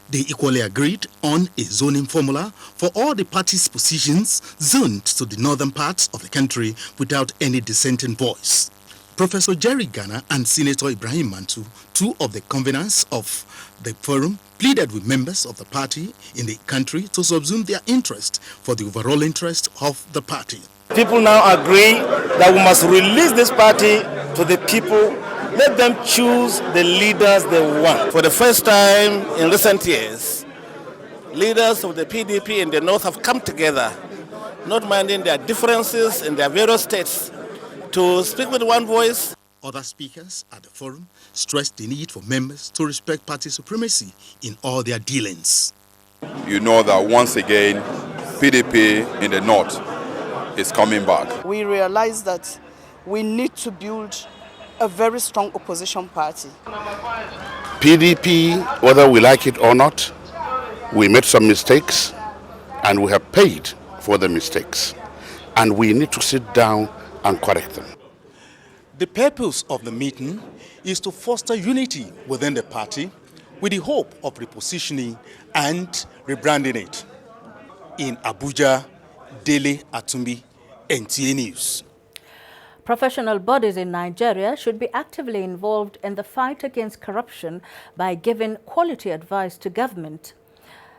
They equally agreed on a zoning formula for all the party's positions zoned to the northern parts of the country without any dissenting voice. Professor Jerry Ghana and Senator Ibrahim Mantu, two of the conveners of the forum, pleaded with members of the party in the country to subsume their interest for the overall interest of the party. People now agree that we must release this party to the people. Let them choose the leaders they want. For the first time in recent years, leaders of the PDP in the north have come together, not minding their differences in their various states, to speak with one voice. Other speakers at the forum stressed the need for members to respect party supremacy in all their dealings. You know that once again, PDP in the north is coming back. We realize that we need to build a very strong opposition party. PDP, whether we like it or not, we made some mistakes and we have paid for the mistakes. And we need to sit down and correct them. The purpose of the meeting is to foster unity within the party with the hope of repositioning and rebranding it. In Abuja, Dele Atumbi, NTA News. Professional bodies in Nigeria should be actively involved in the fight against corruption by giving quality advice to government.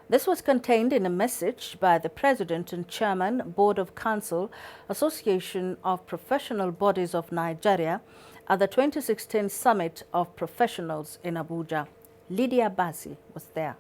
This was contained in a message by the President and Chairman, Board of Council, Association of Professional Bodies of Nigeria at the 2016 Summit of Professionals in Abuja. Lydia Basi was there.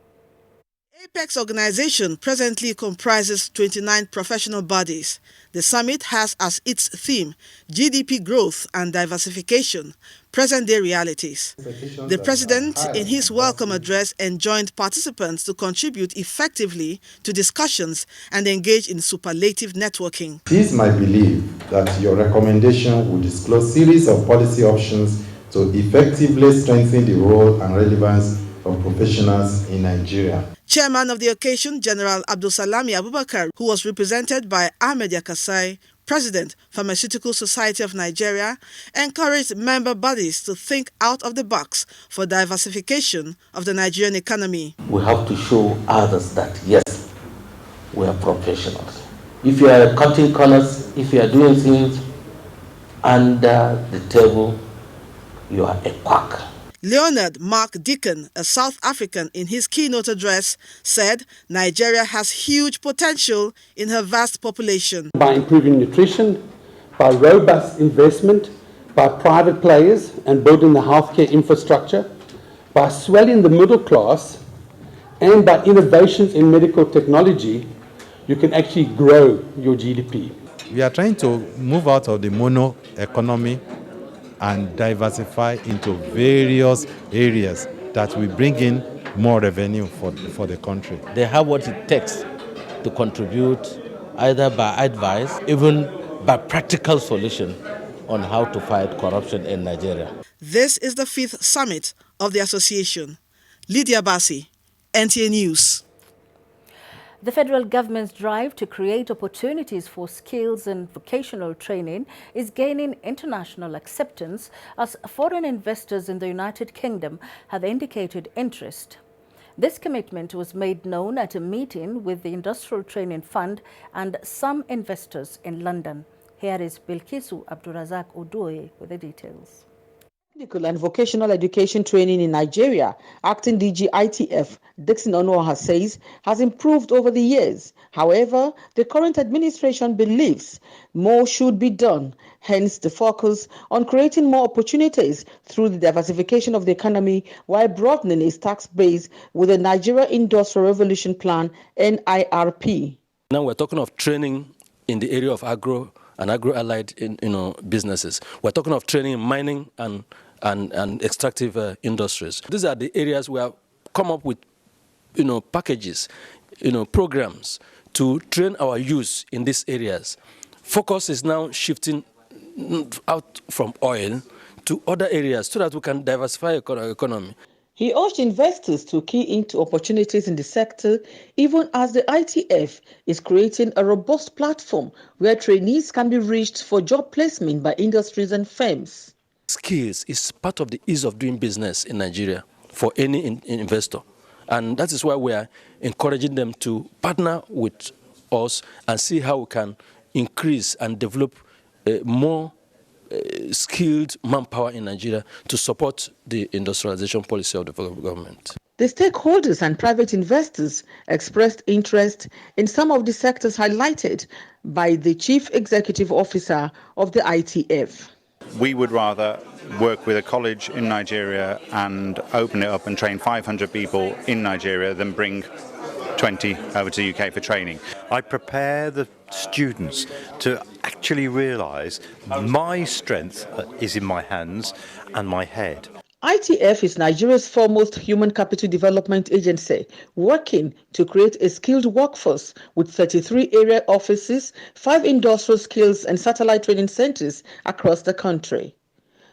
APEX organization presently comprises 29 professional bodies. The summit has as its theme GDP growth and diversification, present-day realities. The president, in his welcome address, enjoined participants to contribute effectively to discussions and engage in superlative networking. It is my belief that your recommendation will disclose series of policy options to effectively strengthen the role and relevance of professionals in Nigeria. Chairman of the occasion, General Abdulsalami Abubakar, who was represented by Ahmed Yakasai, President, Pharmaceutical Society of Nigeria, encouraged member bodies to think out of the box for diversification of the Nigerian economy. We have to show others that, yes, we are professionals. If you are cutting corners, if you are doing things under the table, you are a quack. Leonard Mark Deacon, a South African, in his keynote address, said Nigeria has huge potential in her vast population. By improving nutrition, by robust investment, by private players and building the healthcare infrastructure, by swelling the middle class, and by innovations in medical technology, you can actually grow your GDP. We are trying to move out of the mono economy and diversify into various areas that will bring in more revenue for the country. They have what it takes to contribute either by advice, even by practical solution on how to fight corruption in Nigeria. This is the 5th summit of the association. Lydia Basi, NTA News. The federal government's drive to create opportunities for skills and vocational training is gaining international acceptance as foreign investors in the United Kingdom have indicated interest. This commitment was made known at a meeting with the Industrial Training Fund and some investors in London. Here is Bilkisu Abdurazak Odoye with the details. Medical and vocational education training in Nigeria, acting DG ITF Dixon Onuoha says, has improved over the years. However, the current administration believes more should be done, hence the focus on creating more opportunities through the diversification of the economy while broadening its tax base with the Nigeria Industrial Revolution Plan, NIRP. Now we're talking of training in the area of agro and agro-allied businesses. We're talking of training in mining and extractive industries. These are the areas we have come up with packages, programs to train our youth in these areas. Focus is now shifting out from oil to other areas so that we can diversify our economy. He urged investors to key into opportunities in the sector, even as the ITF is creating a robust platform where trainees can be reached for job placement by industries and firms. Skills is part of the ease of doing business in Nigeria for any investor. And that is why we are encouraging them to partner with us and see how we can increase and develop more skilled manpower in Nigeria to support the industrialization policy of the government. The stakeholders and private investors expressed interest in some of the sectors highlighted by the Chief Executive Officer of the ITF. We would rather work with a college in Nigeria and open it up and train 500 people in Nigeria than bring 20 over to the UK for training. I prepare the students to actually realise my strength is in my hands and my head. ITF is Nigeria's foremost human capital development agency, working to create a skilled workforce with 33 area offices, 5 industrial skills and satellite training centres across the country.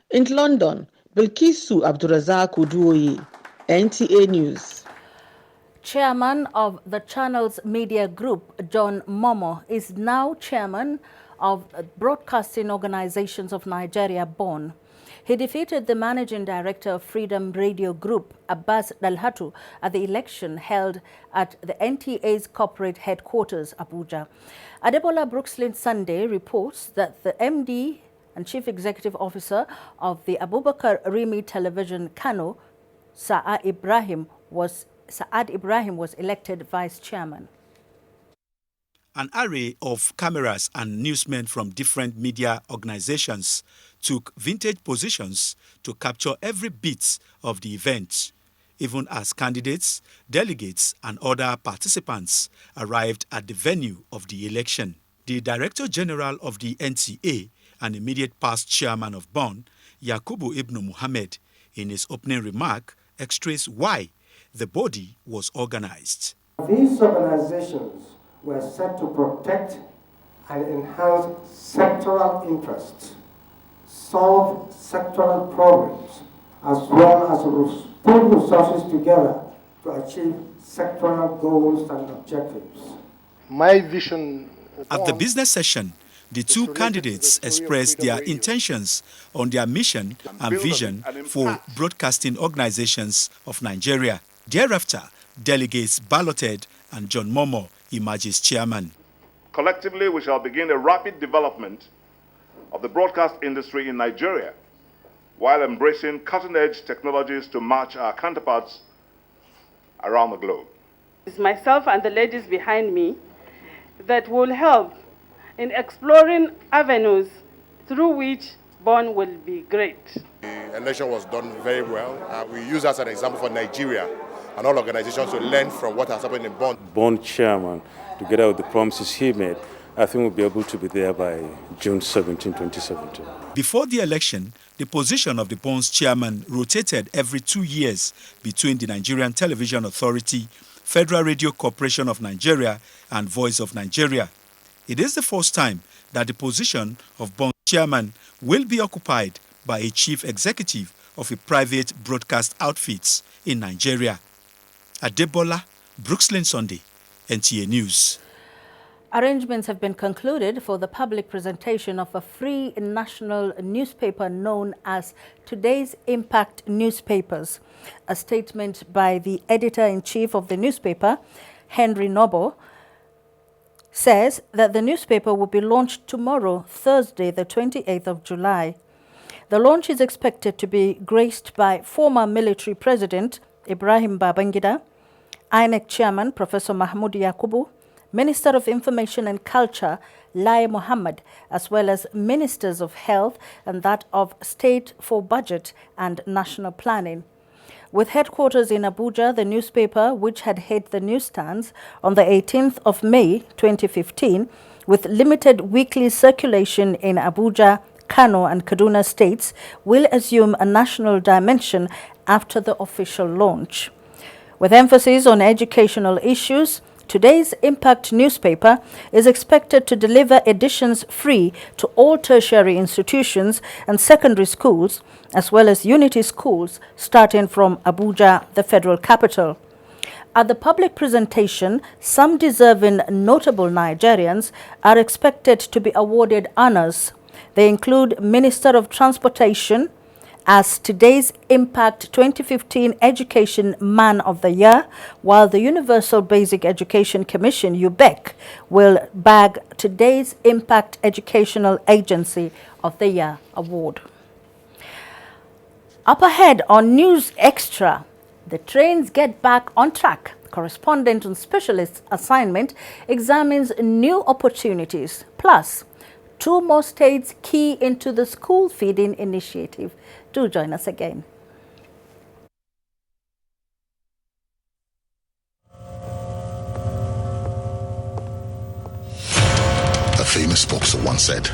In London, Bilkisu Abdurazak Uduoyi, NTA News. Chairman of the Channels Media Group, John Momo, is now chairman of Broadcasting Organizations of Nigeria, BON. He defeated the managing director of Freedom Radio Group, Abbas Dalhatu, at the election held at the NTA's corporate headquarters, Abuja. Adebola Brookslyn Sunday reports that the MD and Chief Executive Officer of the Abubakar Rimi Television, Kano, Saad Ibrahim was elected vice chairman. An array of cameras and newsmen from different media organizations took vintage positions to capture every bit of the event, even as candidates, delegates, and other participants arrived at the venue of the election. The Director General of the NTA and immediate past chairman of BON, Yakubu Ibn Muhammad, in his opening remark, expressed why the body was organized. These organizations were set to protect and enhance sectoral interests, solve sectoral problems, as well as put resources together to achieve sectoral goals and objectives. My vision. At the business session, the two candidates expressed their intentions on their mission and vision for broadcasting organizations of Nigeria. Thereafter, delegates balloted and John Momo emerges chairman. Collectively, we shall begin a rapid development of the broadcast industry in Nigeria while embracing cutting-edge technologies to match our counterparts around the globe. It's myself and the ladies behind me that will help in exploring avenues through which BON will be great. The election was done very well. We use that as an example for Nigeria and all organizations to learn from what has happened in BON. BON chairman, together with the promises he made, I think we'll be able to be there by June 17, 2017. Before the election, the position of the BON's chairman rotated every 2 years between the Nigerian Television Authority, Federal Radio Corporation of Nigeria, and Voice of Nigeria. It is the first time that the position of BON chairman will be occupied by a chief executive of a private broadcast outfit in Nigeria. Adebola Brookslyn Sunday, NTA News. Arrangements have been concluded for the public presentation of a free national newspaper known as Today's Impact Newspapers. A statement by the editor-in-chief of the newspaper, Henry Noble, says that the newspaper will be launched tomorrow, Thursday, the 28th of July. The launch is expected to be graced by former military president Ibrahim Babangida, INEC chairman Professor Mahmoud Yakubu, Minister of Information and Culture Lai Mohammed, as well as Ministers of Health and that of State for Budget and National Planning. With headquarters in Abuja, the newspaper, which had hit the newsstands on the 18th of May 2015, with limited weekly circulation in Abuja, Kano and Kaduna states, will assume a national dimension after the official launch. With emphasis on educational issues, today's Impact newspaper is expected to deliver editions free to all tertiary institutions and secondary schools, as well as unity schools, starting from Abuja, the federal capital. At the public presentation, some deserving notable Nigerians are expected to be awarded honors. They include Minister of Transportation as today's Impact 2015 Education Man of the Year, while the Universal Basic Education Commission, UBEC, will bag today's Impact Educational Agency of the Year award. Up ahead on News Extra, the trains get back on track. Correspondent on specialist assignment examines new opportunities. Plus, 2 more states key into the school feeding initiative. Do join us again. A famous boxer once said,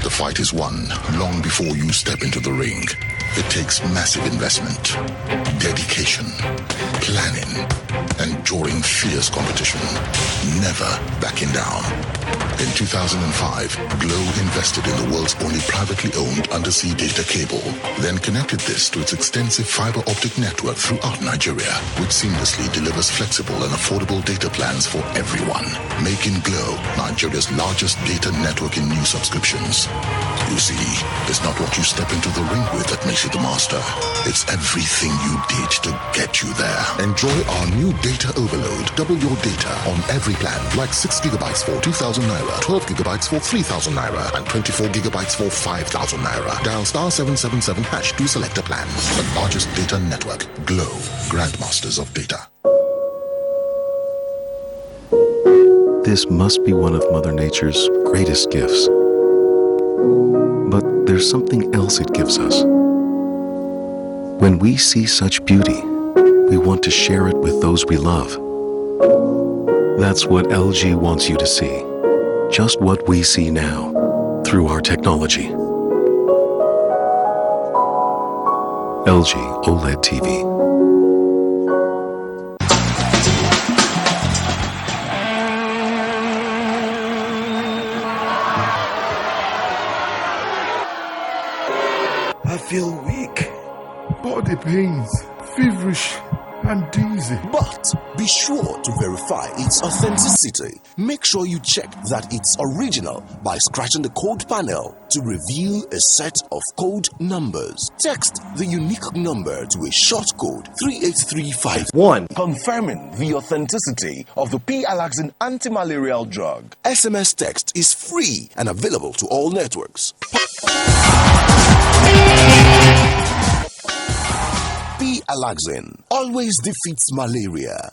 "The fight is won long before you step into the ring." It takes massive investment, dedication, planning, and during fierce competition, never backing down. In 2005, Glow invested in the world's only privately owned undersea data cable, then connected this to its extensive fiber optic network throughout Nigeria, which seamlessly delivers flexible and affordable data plans for everyone, making Glow Nigeria's largest data network in new subscriptions. You see, it's not what you step into the ring with that makes you the master. It's everything you did to get you there. Enjoy our new data overload. Double your data on every plan, like 6 gigabytes for 2,000 naira, 12 gigabytes for 3,000 naira, and 24 gigabytes for 5,000 naira. Dial *777# to select a plan. The largest data network. Glow, Grandmasters of Data. This must be one of Mother Nature's greatest gifts. But there's something else it gives us. When we see such beauty, we want to share it with those we love. That's what LG wants you to see. Just what we see now, through our technology. LG OLED TV. I feel weak, body pains, feverish, and dizzy. But be sure to verify its authenticity. Make sure you check that it's original by scratching the code panel to reveal a set of code numbers. Text the unique number to a short code 38351, confirming the authenticity of the P-Alaxin anti-malarial drug. SMS text is free and available to all networks. P-Alaxin always defeats malaria.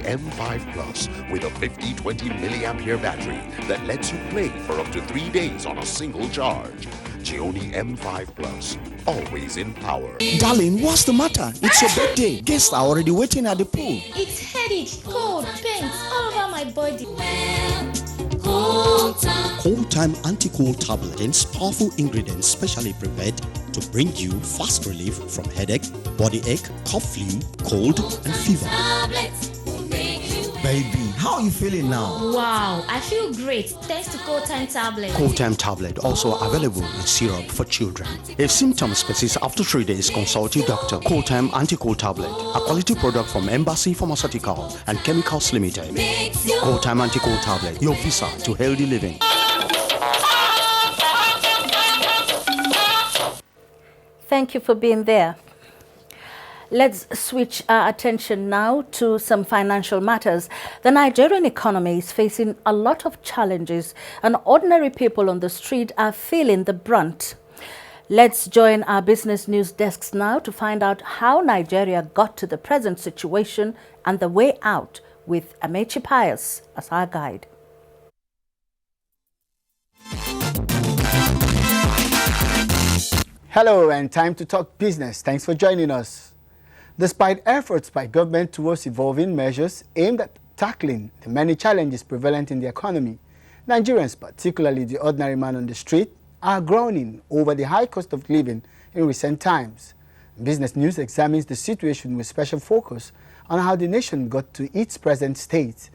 M5 Plus with a 50-20 milliampere battery that lets you play for up to 3 days on a single charge. Gioni M5 Plus, always in power. Darling, what's the matter? It's your birthday. Guests are already waiting at the pool. It's headache, cold, pains all over my body. Cold Time Anti-Cold Tablet contains powerful ingredients specially prepared to bring you fast relief from headache, body ache, cough, flu, cold, and fever. Baby, how are you feeling now? Wow, I feel great thanks to Cold Time Tablet. Cold Time Tablet also available in syrup for children. If symptoms persist after 3 days, consult your doctor. Cold Time Anti-Cold Tablet, a quality product from Embassy Pharmaceutical and Chemicals Limited. Cold Time Anti-Cold Tablet, your visa to healthy living. Thank you for being there. Let's switch our attention now to some financial matters. The Nigerian economy is facing a lot of challenges, and ordinary people on the street are feeling the brunt. Let's join our business news desks now to find out how Nigeria got to the present situation and the way out, with Amechi Pius as our guide. Hello, and time to talk business. Thanks for joining us. Despite efforts by government towards evolving measures aimed at tackling the many challenges prevalent in the economy, Nigerians, particularly the ordinary man on the street, are groaning over the high cost of living in recent times. Business News examines the situation with special focus on how the nation got to its present state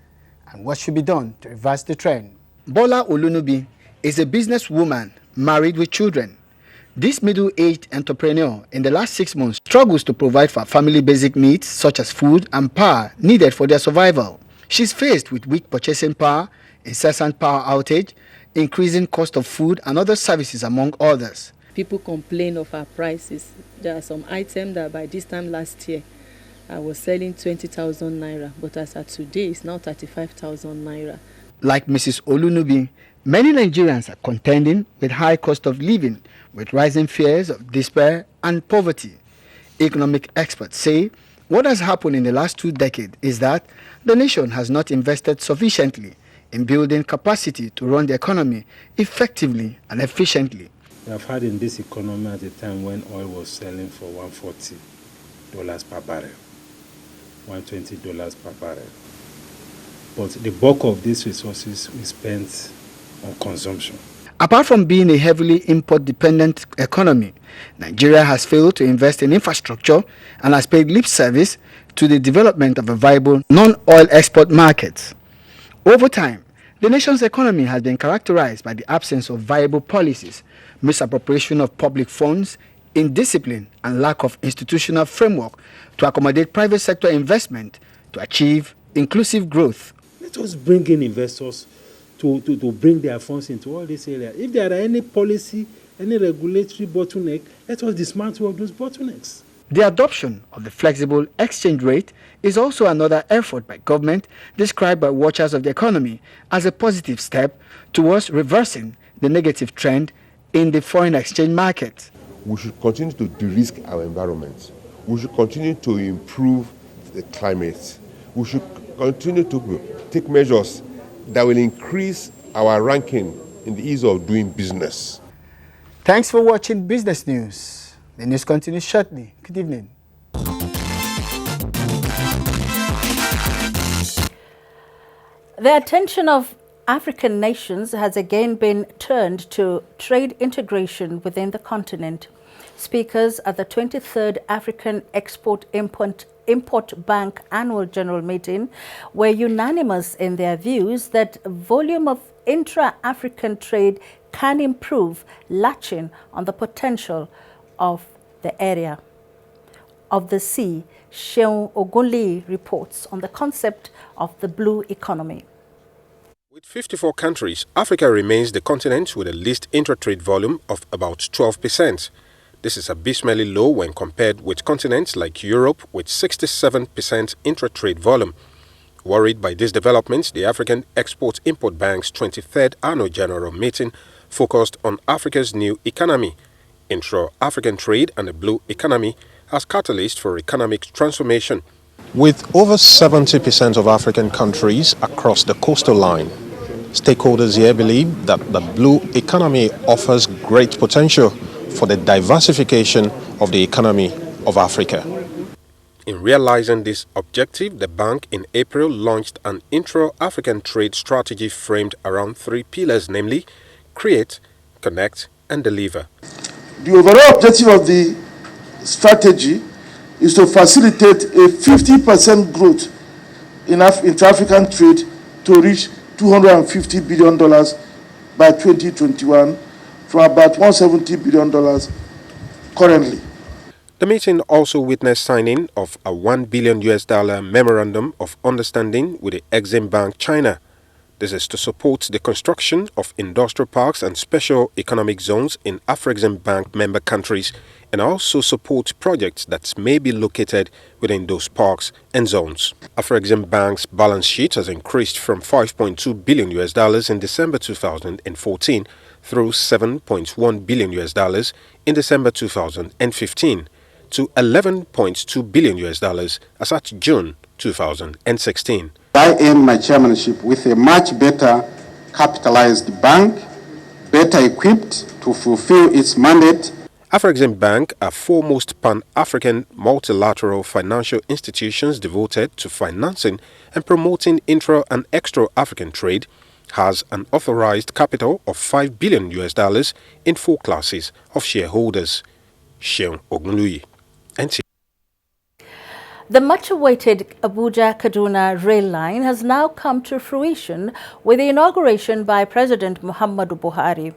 and what should be done to reverse the trend. Bola Olunubi is a businesswoman married with children. This middle-aged entrepreneur in the last 6 months struggles to provide for family basic needs such as food and power needed for their survival. She's faced with weak purchasing power, incessant power outage, increasing cost of food and other services among others. People complain of our prices. There are some items that by this time last year I was selling 20,000 naira, but as of today it's now 35,000 naira. Like Mrs. Olunubi, many Nigerians are contending with high cost of living, with rising fears of despair and poverty. Economic experts say what has happened in the last 2 decades is that the nation has not invested sufficiently in building capacity to run the economy effectively and efficiently. We have had in this economy at a time when oil was selling for $140 per barrel, $120 per barrel. But the bulk of these resources we spent on consumption. Apart from being a heavily import-dependent economy, Nigeria has failed to invest in infrastructure and has paid lip service to the development of a viable non-oil export market. Over time, the nation's economy has been characterized by the absence of viable policies, misappropriation of public funds, indiscipline, and lack of institutional framework to accommodate private sector investment to achieve inclusive growth. Let us bring in investors to bring their funds into all these areas. If there are any policy, any regulatory bottleneck, let us dismantle those bottlenecks. The adoption of the flexible exchange rate is also another effort by government described by watchers of the economy as a positive step towards reversing the negative trend in the foreign exchange market. We should continue to de-risk our environment. We should continue to improve the climate. We should continue to take measures that will increase our ranking in the ease of doing business. Thanks for watching Business News. The news continues shortly. Good evening. The attention of African nations has again been turned to trade integration within the continent. Speakers at the 23rd African Export-Import Bank Annual General Meeting were unanimous in their views that volume of intra-African trade can improve, latching on the potential of the area of the sea. Sheun Ogunli reports on the concept of the blue economy. With 54 countries, Africa remains the continent with the least intra-trade volume of about 12%. This is abysmally low when compared with continents like Europe with 67% intra-trade volume. Worried by these developments, the African Export-Import Bank's 23rd Annual General Meeting focused on Africa's new economy, intra-African trade and the blue economy as catalyst for economic transformation. With over 70% of African countries across the coastal line, stakeholders here believe that the blue economy offers great potential for the diversification of the economy of Africa. In realizing this objective, the bank in April launched an intra-African trade strategy framed around 3 pillars, namely create, connect, and deliver. The overall objective of the strategy is to facilitate a 50% growth in intra-African trade to reach $250 billion by 2021 from about $170 billion currently. The meeting also witnessed signing of a $1 billion memorandum of understanding with the Exim Bank China. This is to support the construction of industrial parks and special economic zones in Afrexim Bank member countries, and also support projects that may be located within those parks and zones. Afrexim Bank's balance sheet has increased from $5.2 billion in December 2014 through $7.1 billion in December 2015 to $11.2 billion as at June 2016. I end my chairmanship with a much better capitalized bank, better equipped to fulfill its mandate. Afrexim Bank, a foremost pan-African multilateral financial institutions devoted to financing and promoting intra- and extra-African trade, has an authorized capital of $5 billion in 4 classes of shareholders. Sheon Ogunluyi, NTA. The much-awaited Abuja-Kaduna rail line has now come to fruition with the inauguration by President Muhammadu Buhari.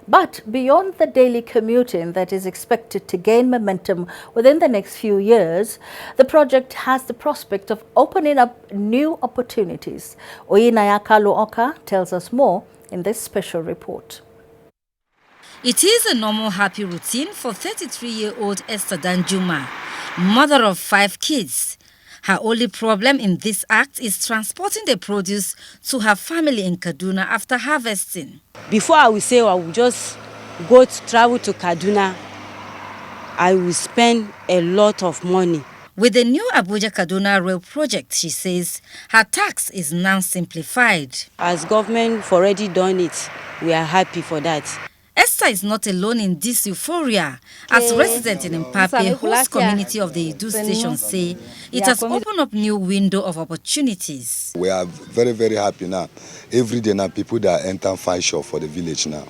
But beyond the daily commuting that is expected to gain momentum within the next few years, the project has the prospect of opening up new opportunities. Oyinaya Kalu-Oka tells us more in this special report. It is a normal happy routine for 33-year-old Esther Danjuma, mother of 5 kids. Her only problem in this act is transporting the produce to her family in Kaduna after harvesting. Before I will say I will just travel to Kaduna, I will spend a lot of money. With the new Abuja-Kaduna rail project, she says, her tax is now simplified. As government already done it, we are happy for that. Esther is not alone in this euphoria, as residents in Mpape, host community of the Edu station, say it has opened up new window of opportunities. We are very, very happy now. Every day now, people that enter fine shop for the village now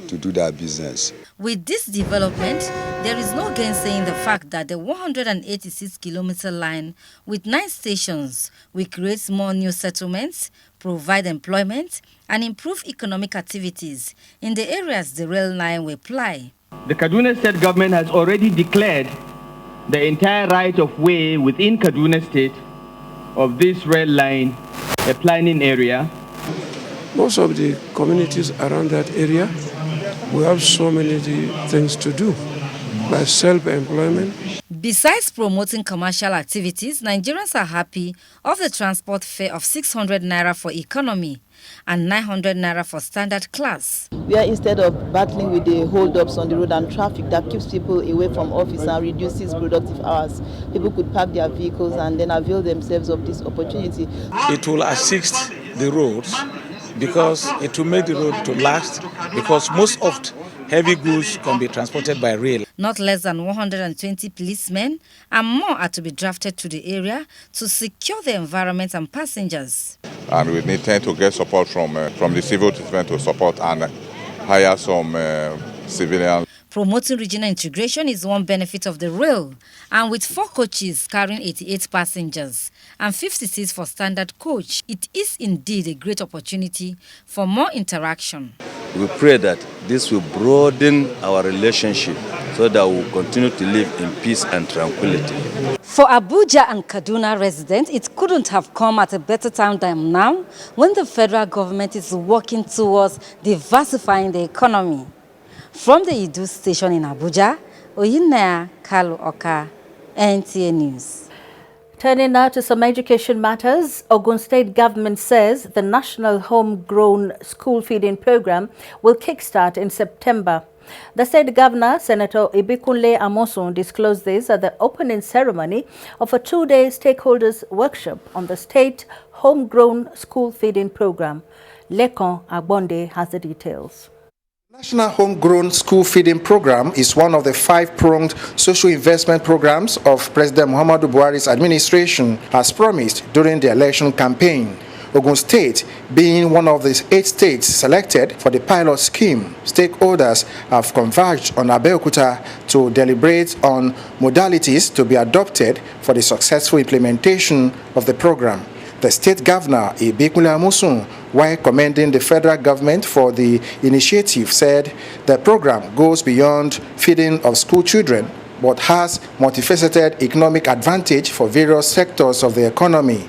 to do their business. With this development, there is no gainsaying the fact that the 186-kilometer line with 9 stations will create more new settlements, provide employment, and improve economic activities in the areas the rail line will ply. The Kaduna State government has already declared the entire right of way within Kaduna State of this rail line a planning area. Most of the communities around that area, we have so many things to do, by self-employment. Besides promoting commercial activities, Nigerians are happy of the transport fare of 600 naira for economy and 900 naira for standard class. Where instead of battling with the hold-ups on the road and traffic that keeps people away from office and reduces productive hours, people could park their vehicles and then avail themselves of this opportunity. It will assist the roads because it will make the road to last, because most of heavy goods can be transported by rail. Not less than 120 policemen and more are to be drafted to the area to secure the environment and passengers. And we need to get support from the civil defense to support and hire some civilians. Promoting regional integration is one benefit of the rail, and with 4 coaches carrying 88 passengers and 56 for standard coach, it is indeed a great opportunity for more interaction. We pray that this will broaden our relationship so that we will continue to live in peace and tranquility. For Abuja and Kaduna residents, it couldn't have come at a better time than now, when the federal government is working towards diversifying the economy. From the Edu station in Abuja, Oyinaya Kalu-Oka, NTA News. Turning now to some education matters, Ogun State government says the National Homegrown School Feeding Program will kickstart in September. The state governor, Senator Ibikunle Amosun, disclosed this at the opening ceremony of a 2-day stakeholders workshop on the state Homegrown School Feeding Program. Lekon Agbonde has the details. National Homegrown School Feeding Program is one of the 5-pronged social investment programs of President Muhammadu Buhari's administration, as promised during the election campaign. Ogun State being one of the 8 states selected for the pilot scheme, stakeholders have converged on Abeokuta to deliberate on modalities to be adopted for the successful implementation of the program. The state governor, Ibikunle Amosun, while commending the federal government for the initiative, said the program goes beyond feeding of school children, but has multifaceted economic advantage for various sectors of the economy.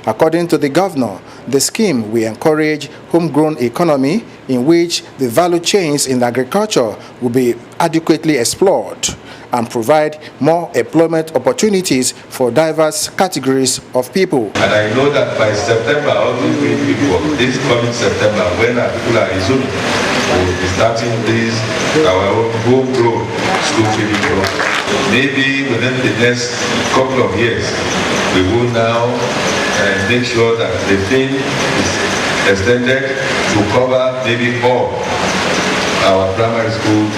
According to the governor, the scheme will encourage homegrown economy in which the value chains in agriculture will be adequately explored and provide more employment opportunities for diverse categories of people. And I know that by September, all these people, this coming September, when our people are resuming, we will be starting this, our own homegrown school feeding program. Maybe within the next couple of years, we will now make sure that the thing is extended to cover maybe all our primary school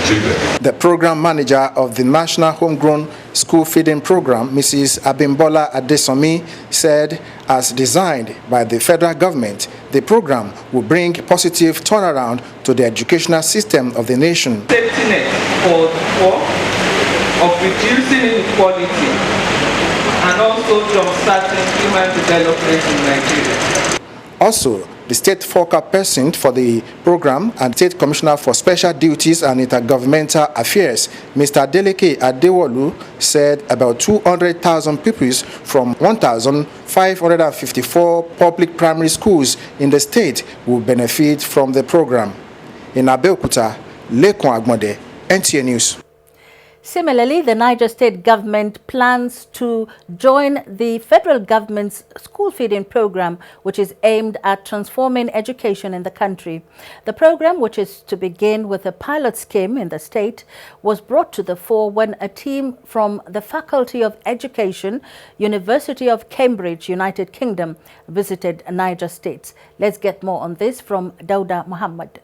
children. The program manager of the National Homegrown School Feeding Program, Mrs. Abimbola Adesomi, said as designed by the federal government, the program will bring positive turnaround to the educational system of the nation. Safety net for the poor, of reducing inequality, and also jumpstarting human development in Nigeria. Also, the state focal person for the program and state commissioner for special duties and intergovernmental affairs, Mr. Adeleke Adewolu, said about 200,000 pupils from 1,554 public primary schools in the state will benefit from the program. In Abeokuta, Lekon Agmode, NTA News. Similarly, the Niger State government plans to join the federal government's school feeding program, which is aimed at transforming education in the country. The program, which is to begin with a pilot scheme in the state, was brought to the fore when a team from the Faculty of Education, University of Cambridge, United Kingdom, visited Niger State. Let's get more on this from Dauda Muhammad.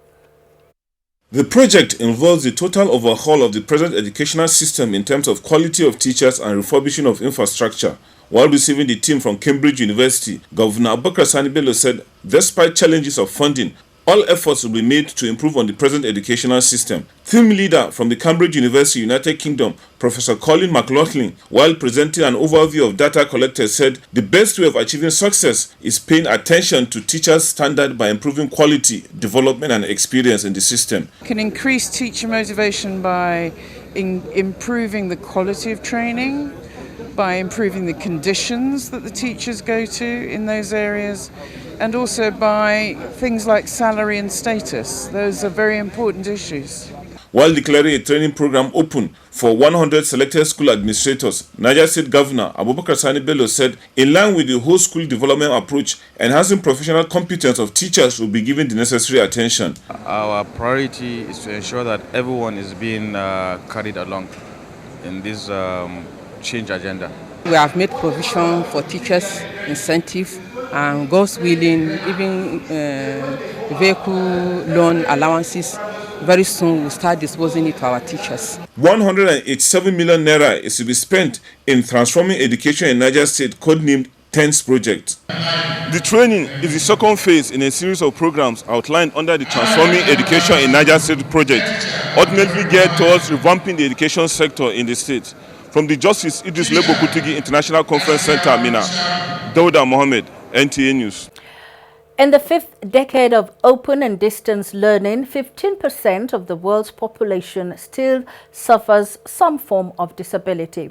The project involves the total overhaul of the present educational system in terms of quality of teachers and refurbishing of infrastructure. While receiving the team from Cambridge University, Governor Abubakar Sani Bello said, despite challenges of funding, all efforts will be made to improve on the present educational system. Team leader from the Cambridge University, United Kingdom, Professor Colin McLaughlin, while presenting an overview of data collected, said the best way of achieving success is paying attention to teachers' standard by improving quality, development and experience in the system. Can increase teacher motivation by improving the quality of training, by improving the conditions that the teachers go to in those areas, and also by things like salary and status. Those are very important issues. While declaring a training program open for 100 selected school administrators, Niger State Governor Abubakar Sani Bello said, in line with the whole school development approach, enhancing professional competence of teachers will be given the necessary attention. Our priority is to ensure that everyone is being carried along in this change agenda. We have made provision for teachers' incentive and, God's willing, even vehicle loan allowances. Very soon we'll start disposing it to our teachers. 187 million naira is to be spent in transforming education in Niger State, codenamed TENS project. The training is the second phase in a series of programs outlined under the Transforming Education in Niger State project, ultimately geared towards revamping the education sector in the state. From the Justice Idris Lebo Kutigi International Conference Center, Mina, Dauda Mohammed, NTA News. In the 5th decade of open and distance learning, 15% of the world's population still suffers some form of disability.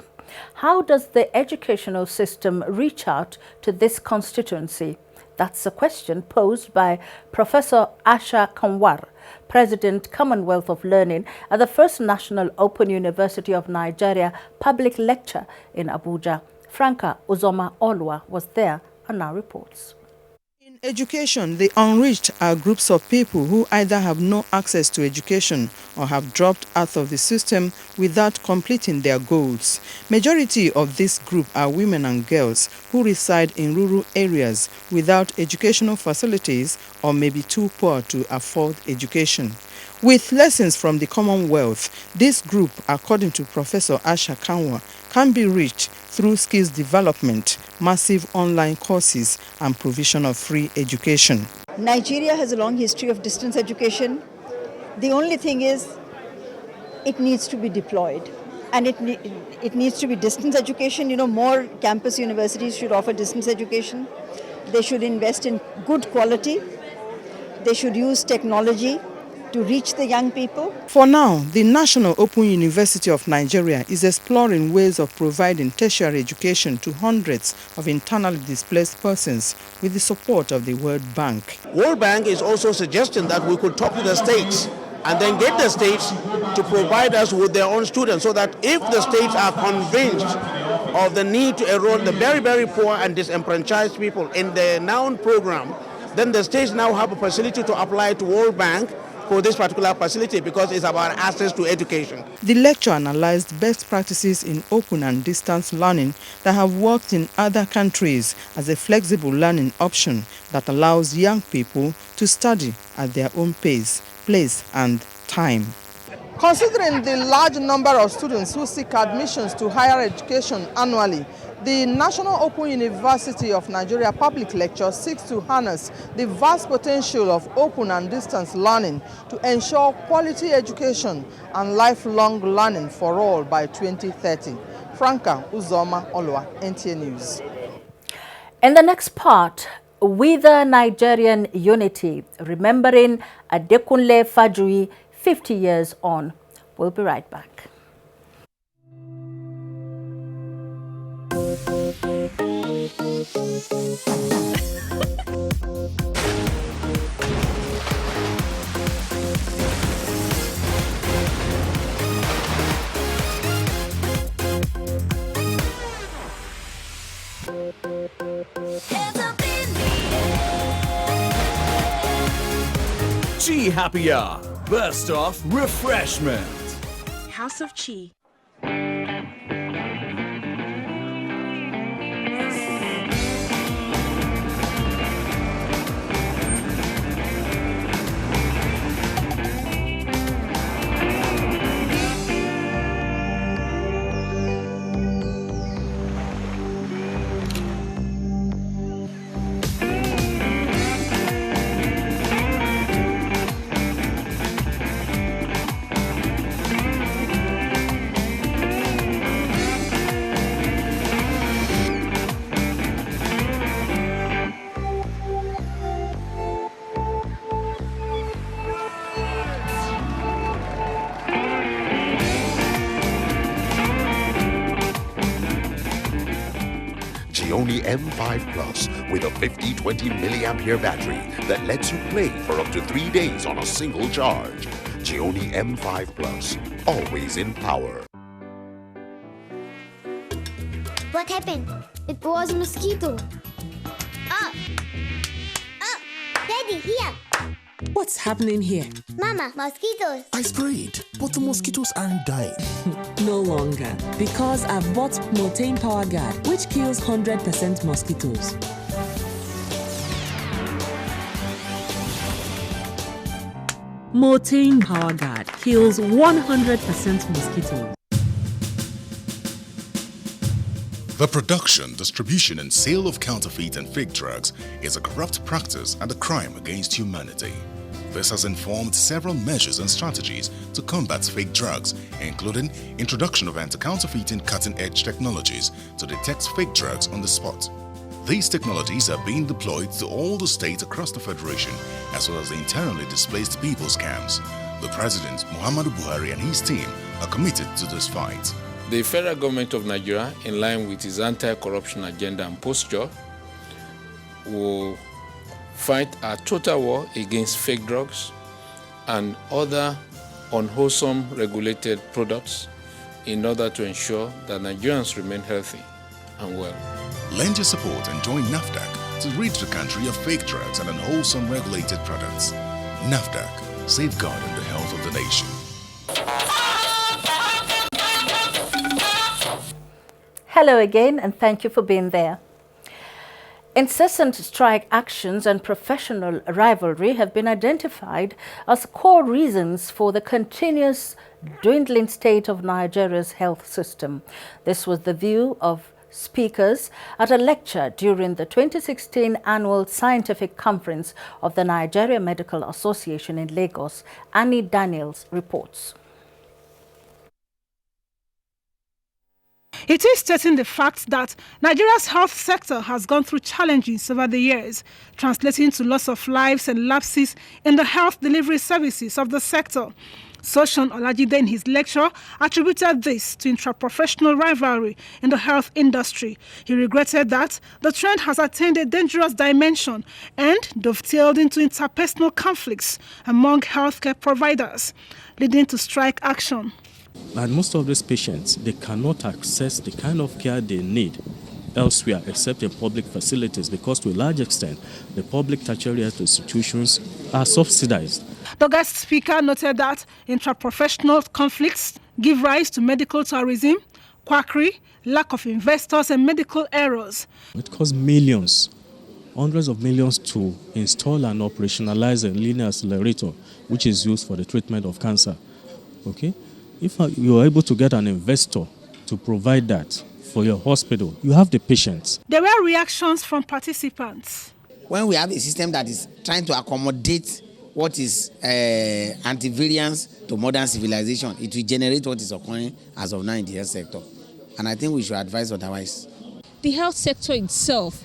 How does the educational system reach out to this constituency? That's a question posed by Professor Asha Kanwar, President, Commonwealth of Learning at the First National Open University of Nigeria public lecture in Abuja. Franca Uzoma Olwa was there and now reports. Education, the unreached are groups of people who either have no access to education or have dropped out of the system without completing their goals. Majority of this group are women and girls who reside in rural areas without educational facilities or may be too poor to afford education. With lessons from the Commonwealth, this group, according to Professor Asha Kanwa, can be reached through skills development, massive online courses, and provision of free education. Nigeria has a long history of distance education. The only thing is, it needs to be deployed. And it needs to be distance education. You know, more campus universities should offer distance education. They should invest in good quality. They should use technology to reach the young people. For now, the National Open University of Nigeria is exploring ways of providing tertiary education to hundreds of internally displaced persons with the support of the World Bank. World Bank is also suggesting that we could talk to the states and then get the states to provide us with their own students, so that if the states are convinced of the need to enroll the very, very poor and disenfranchised people in the NOUN program, then the states now have a facility to apply to World Bank for this particular facility, because it's about access to education. The lecture analyzed best practices in open and distance learning that have worked in other countries as a flexible learning option that allows young people to study at their own pace, place, and time. Considering the large number of students who seek admissions to higher education annually, the National Open University of Nigeria Public Lecture seeks to harness the vast potential of open and distance learning to ensure quality education and lifelong learning for all by 2030. Franca Uzoma Olwa, NTA News. In the next part, with the Nigerian unity, remembering Adekunle Fajui 50 years on. We'll be right back. Chi Happy Hour, burst off refreshment. House of Chi. Xiaomi M5 Plus with a 50-20 milliampere battery that lets you play for up to 3 days on a single charge. Xiaomi M5 Plus, always in power. What happened? It was a mosquito. Oh! Oh! Daddy, here! What's happening here? Mama, mosquitoes. I sprayed, but the mosquitoes aren't dying. No longer, because I've bought Motane Power Guard, which kills 100% mosquitoes. Motane Power Guard kills 100% mosquitoes. The production, distribution, and sale of counterfeit and fake drugs is a corrupt practice and a crime against humanity. This has informed several measures and strategies to combat fake drugs, including introduction of anti-counterfeiting cutting-edge technologies to detect fake drugs on the spot. These technologies are being deployed to all the states across the Federation, as well as the internally displaced people's camps. The President, Muhammadu Buhari, and his team are committed to this fight. The federal government of Nigeria, in line with its anti-corruption agenda and posture, will fight a total war against fake drugs and other unwholesome regulated products in order to ensure that Nigerians remain healthy and well. Lend your support and join NAFDAC to rid the country of fake drugs and unwholesome regulated products. NAFDAC, safeguarding the health of the nation. Hello again, and thank you for being there. Incessant strike actions and professional rivalry have been identified as core reasons for the continuous dwindling state of Nigeria's health system. This was the view of speakers at a lecture during the 2016 annual scientific conference of the Nigerian Medical Association in Lagos. Annie Daniels reports. It is stating the fact that Nigeria's health sector has gone through challenges over the years, translating to loss of lives and lapses in the health delivery services of the sector. Soshan Olajide in his lecture attributed this to intraprofessional rivalry in the health industry. He regretted that the trend has attained a dangerous dimension and dovetailed into interpersonal conflicts among healthcare providers, leading to strike action. And most of these patients, they cannot access the kind of care they need elsewhere except in public facilities because to a large extent, the public tertiary health institutions are subsidized. The guest speaker noted that intraprofessional conflicts give rise to medical tourism, quackery, lack of investors and medical errors. It costs millions, hundreds of millions to install and operationalize a linear accelerator which is used for the treatment of cancer. Okay? If you are able to get an investor to provide that for your hospital, you have the patients. There were reactions from participants. When we have a system that is trying to accommodate what is anti-variance to modern civilization, it will generate what is occurring as of now in the health sector. And I think we should advise otherwise. The health sector itself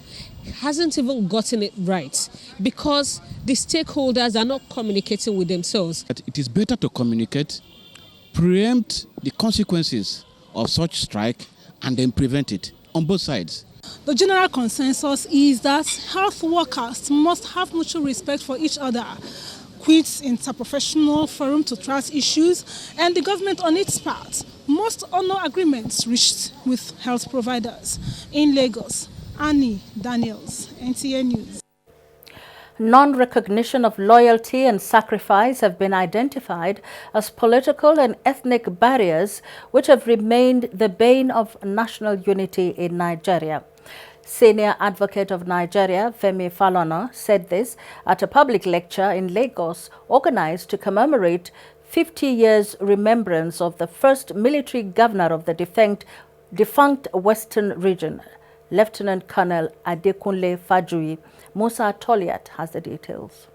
hasn't even gotten it right because the stakeholders are not communicating with themselves. It is better to communicate, preempt the consequences of such strike, and then prevent it on both sides. The general consensus is that health workers must have mutual respect for each other, quit interprofessional forum to trash issues, and the government on its part must honor agreements reached with health providers. In Lagos, Annie Daniels, NTA News. Non-recognition of loyalty and sacrifice have been identified as political and ethnic barriers which have remained the bane of national unity in Nigeria. Senior Advocate of Nigeria, Femi Falana, said this at a public lecture in Lagos organized to commemorate 50 years remembrance of the first military governor of the defunct Western region, Lieutenant Colonel Adekunle Fajuyi. Musa Toliat has the details.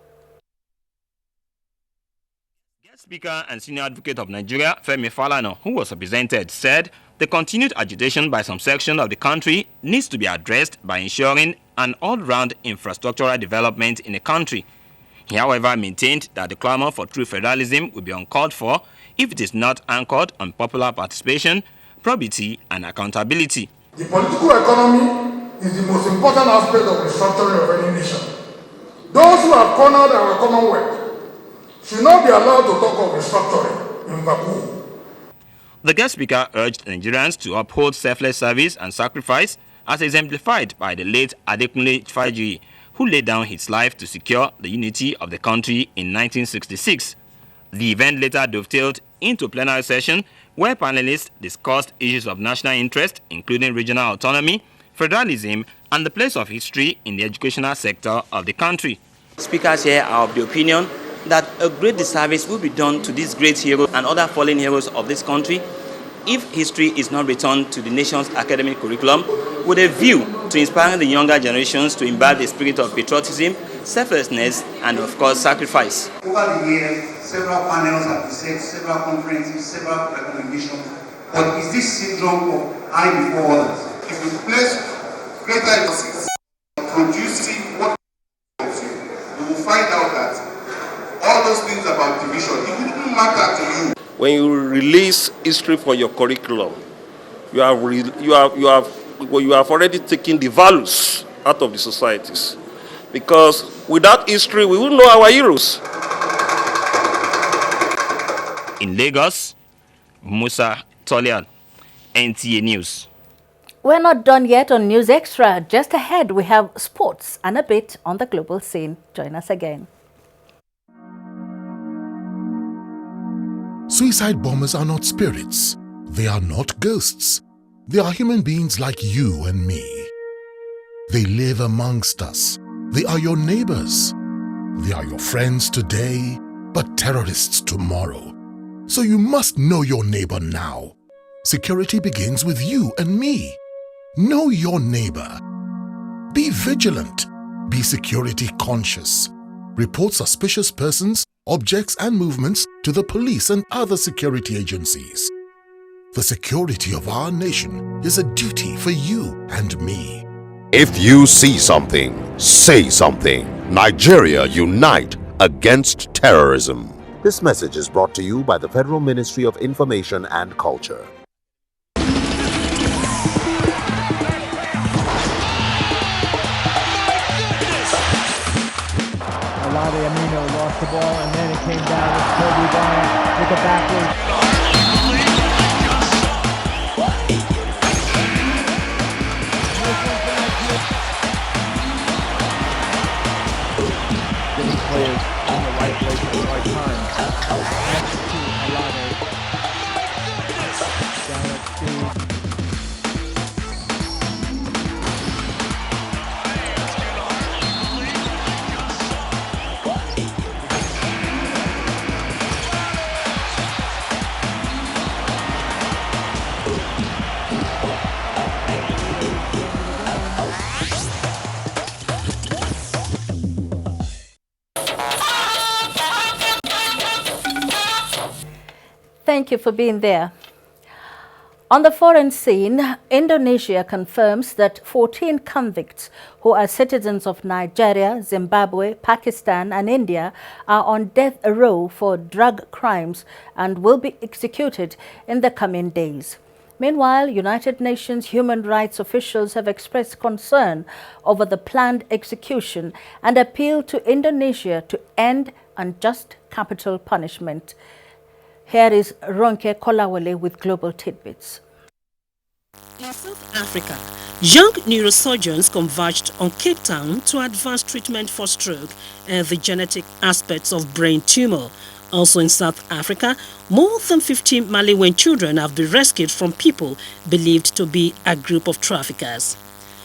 Guest speaker and senior advocate of Nigeria, Femi Falana, who was represented, said the continued agitation by some section of the country needs to be addressed by ensuring an all-round infrastructural development in the country. He, however, maintained that the clamor for true federalism will be uncalled for if it is not anchored on popular participation, probity, and accountability. The political economy is the most important aspect of restructuring of any nation. Those who have cornered our commonwealth should not be allowed to talk of restructuring in Baku. The guest speaker urged Nigerians to uphold selfless service and sacrifice as exemplified by the late Adekunle Fajuyi, who laid down his life to secure the unity of the country in 1966. The event later dovetailed into a plenary session where panelists discussed issues of national interest, including regional autonomy, federalism, and the place of history in the educational sector of the country. Speakers here are of the opinion that a great disservice will be done to these great heroes and other fallen heroes of this country if history is not returned to the nation's academic curriculum with a view to inspiring the younger generations to imbibe the spirit of patriotism, selflessness, and of course sacrifice. Over the years, several panels have been set, several conferences, several recommendations, but is this syndrome of I before others? If you place greater emphasis on producing what you will find out that all those things about division, it wouldn't matter to you. When you release history for your curriculum, you have already taken the values out of the societies. Because without history, we won't know our heroes. In Lagos, Musa Tolian, NTA News. We're not done yet on News Extra. Just ahead, we have sports and a bit on the global scene. Join us again. Suicide bombers are not spirits. They are not ghosts. They are human beings like you and me. They live amongst us. They are your neighbors. They are your friends today, but terrorists tomorrow. So you must know your neighbor now. Security begins with you and me. Know your neighbor. Be vigilant. Be security conscious. Report suspicious persons, objects, and movements to the police and other security agencies. The security of our nation is a duty for you and me. If you see something, say something. Nigeria unite against terrorism. This message is brought to you by the Federal Ministry of Information and Culture. Amino lost the ball, and then it came down with Kobe Bryant with a backward. Getting players in the right place at the right time. Next to Alade. Down at speed. Thank you for being there. On the foreign scene, Indonesia confirms that 14 convicts who are citizens of Nigeria, Zimbabwe, Pakistan and India are on death row for drug crimes and will be executed in the coming days. Meanwhile, United Nations human rights officials have expressed concern over the planned execution and appealed to Indonesia to end unjust capital punishment. Here is Ronke Kolawole with Global Tidbits. In South Africa, young neurosurgeons converged on Cape Town to advance treatment for stroke and the genetic aspects of brain tumor. Also in South Africa, more than 15 Malawian children have been rescued from people believed to be a group of traffickers.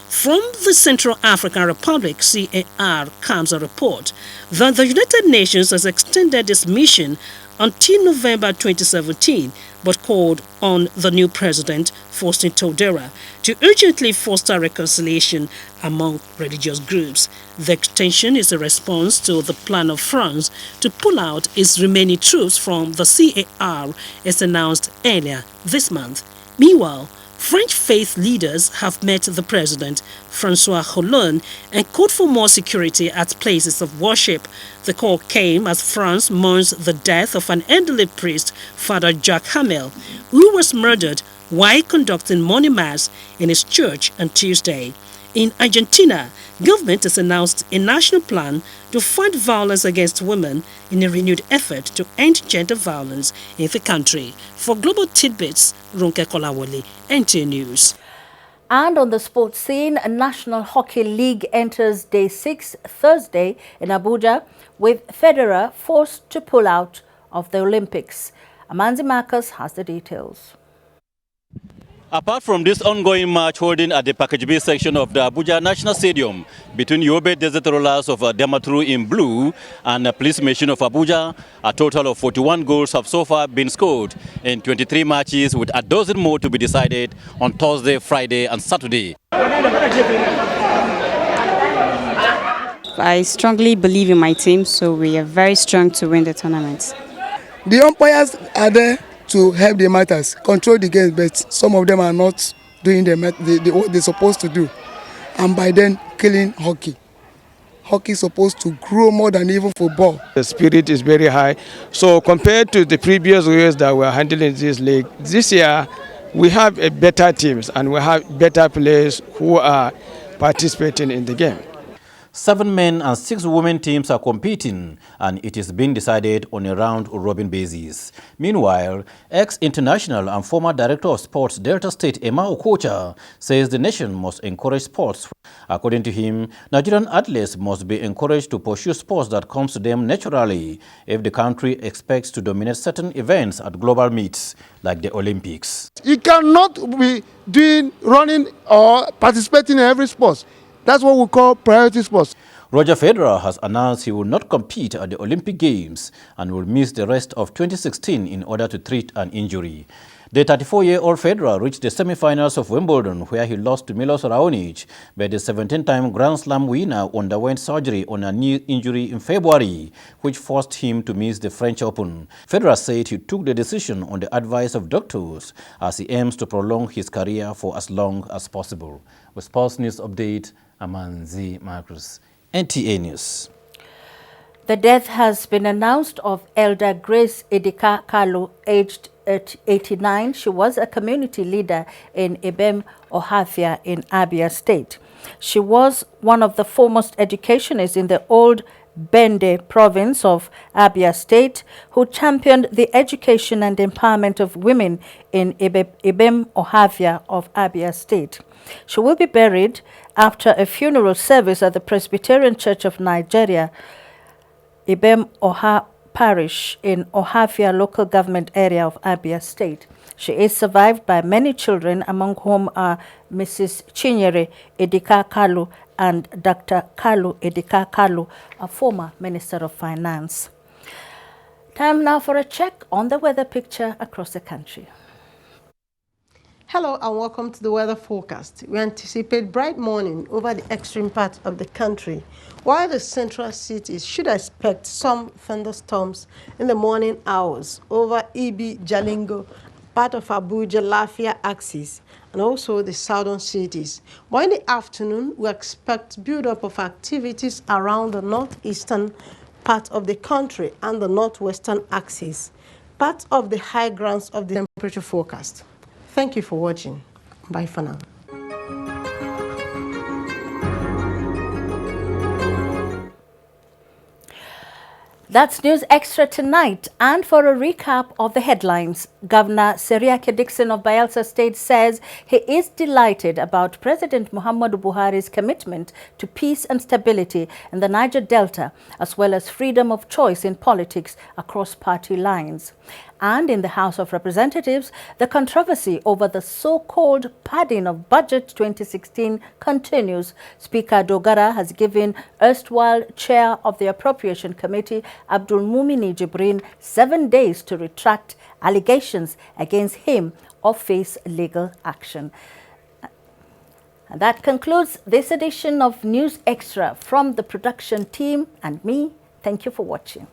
From the Central African Republic, CAR, comes a report that the United Nations has extended its mission until November 2017, but called on the new president, Faustin Todera, to urgently foster reconciliation among religious groups. The extension is a response to the plan of France to pull out its remaining troops from the CAR, as announced earlier this month. Meanwhile, French faith leaders have met the president, François Hollande, and called for more security at places of worship. The call came as France mourns the death of an elderly priest, Father Jacques Hamel, who was murdered while conducting morning mass in his church on Tuesday. In Argentina, government has announced a national plan to fight violence against women in a renewed effort to end gender violence in the country. For Global Tidbits, Ronke Kolawole, NTA News. And on the sports scene, a National Hockey League enters Day 6 Thursday in Abuja, with Federer forced to pull out of the Olympics. Amanzi Marcus has the details. Apart from this ongoing match holding at the Package B section of the Abuja National Stadium between Yobe Desert Rollers of Damaturu in blue and the Police Mission of Abuja, a total of 41 goals have so far been scored in 23 matches, with a dozen more to be decided on Thursday, Friday and Saturday. I strongly believe in my team, so we are very strong to win the tournament. The umpires are there to help the matters, control the games, but some of them are not doing what they're supposed to do. And by then, killing hockey. Hockey is supposed to grow more than even football. The spirit is very high. So compared to the previous years that we're handling this league, this year we have a better teams and we have better players who are participating in the game. 7 men and 6 women teams are competing, and it is being decided on a round-robin basis. Meanwhile, ex-international and former director of sports Delta State Emma Okocha says the nation must encourage sports. According to him, Nigerian athletes must be encouraged to pursue sports that comes to them naturally if the country expects to dominate certain events at global meets like the Olympics. You cannot be running or participating in every sport. That's what we call priority sports. Roger Federer has announced he will not compete at the Olympic Games and will miss the rest of 2016 in order to treat an injury. The 34-year-old Federer reached the semi-finals of Wimbledon, where he lost to Milos Raonic, but the 17-time Grand Slam winner underwent surgery on a knee injury in February, which forced him to miss the French Open. Federer said he took the decision on the advice of doctors as he aims to prolong his career for as long as possible. With Sports News Update, Amanzi Marcus, NTA News. The death has been announced of Elder Grace Edika Kalu, aged 89. She was a community leader in Ibem Ohafia in Abia State. She was one of the foremost educationists in the old Bende province of Abia State, who championed the education and empowerment of women in Ibem Ohafia of Abia State. She will be buried after a funeral service at the Presbyterian Church of Nigeria, Ibem Oha Parish in Ohafia local government area of Abia State. She is survived by many children, among whom are Mrs. Chinyere Edika Kalu and Dr. Kalu Edika Kalu, a former Minister of Finance. Time now for a check on the weather picture across the country. Hello and welcome to the weather forecast. We anticipate bright morning over the extreme part of the country, while the central cities should expect some thunderstorms in the morning hours over Ibi, Jalingo, part of Abuja, Lafia axis, and also the southern cities. But in the afternoon, we expect build-up of activities around the northeastern part of the country and the northwestern axis, part of the high grounds of the temperature forecast. Thank you for watching. Bye for now. That's News Extra tonight. And for a recap of the headlines, Governor Seriake Dixon of Bayelsa State says he is delighted about President Muhammadu Buhari's commitment to peace and stability in the Niger Delta, as well as freedom of choice in politics across party lines. And in the House of Representatives, the controversy over the so-called padding of Budget 2016 continues. Speaker Dogara has given erstwhile chair of the Appropriation Committee, Abdul Mumini Jibrin, 7 days to retract allegations against him or face legal action. And that concludes this edition of News Extra from the production team and me. Thank you for watching.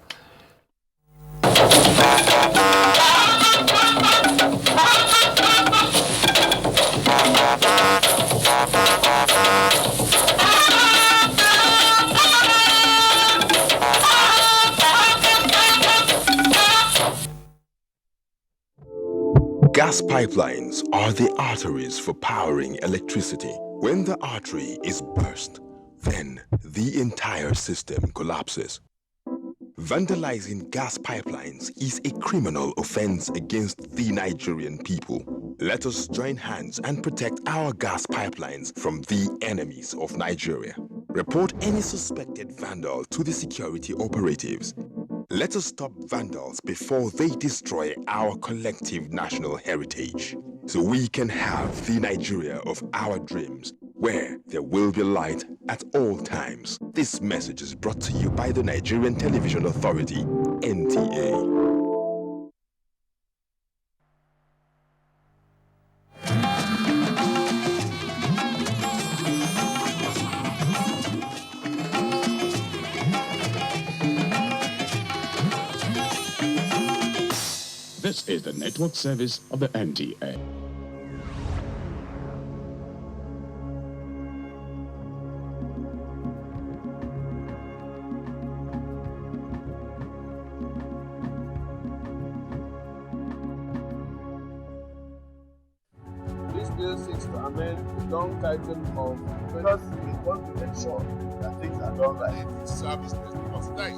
Gas pipelines are the arteries for powering electricity. When the artery is burst, then the entire system collapses. Vandalizing gas pipelines is a criminal offense against the Nigerian people. Let us join hands and protect our gas pipelines from the enemies of Nigeria. Report any suspected vandal to the security operatives. Let us stop vandals before they destroy our collective national heritage, so we can have the Nigeria of our dreams, where there will be light at all times. This message is brought to you by the Nigerian Television Authority, NTA. This is the network service of the NTA. This bill seeks to amend the long title of because we want to ensure that things are done right. Service must die.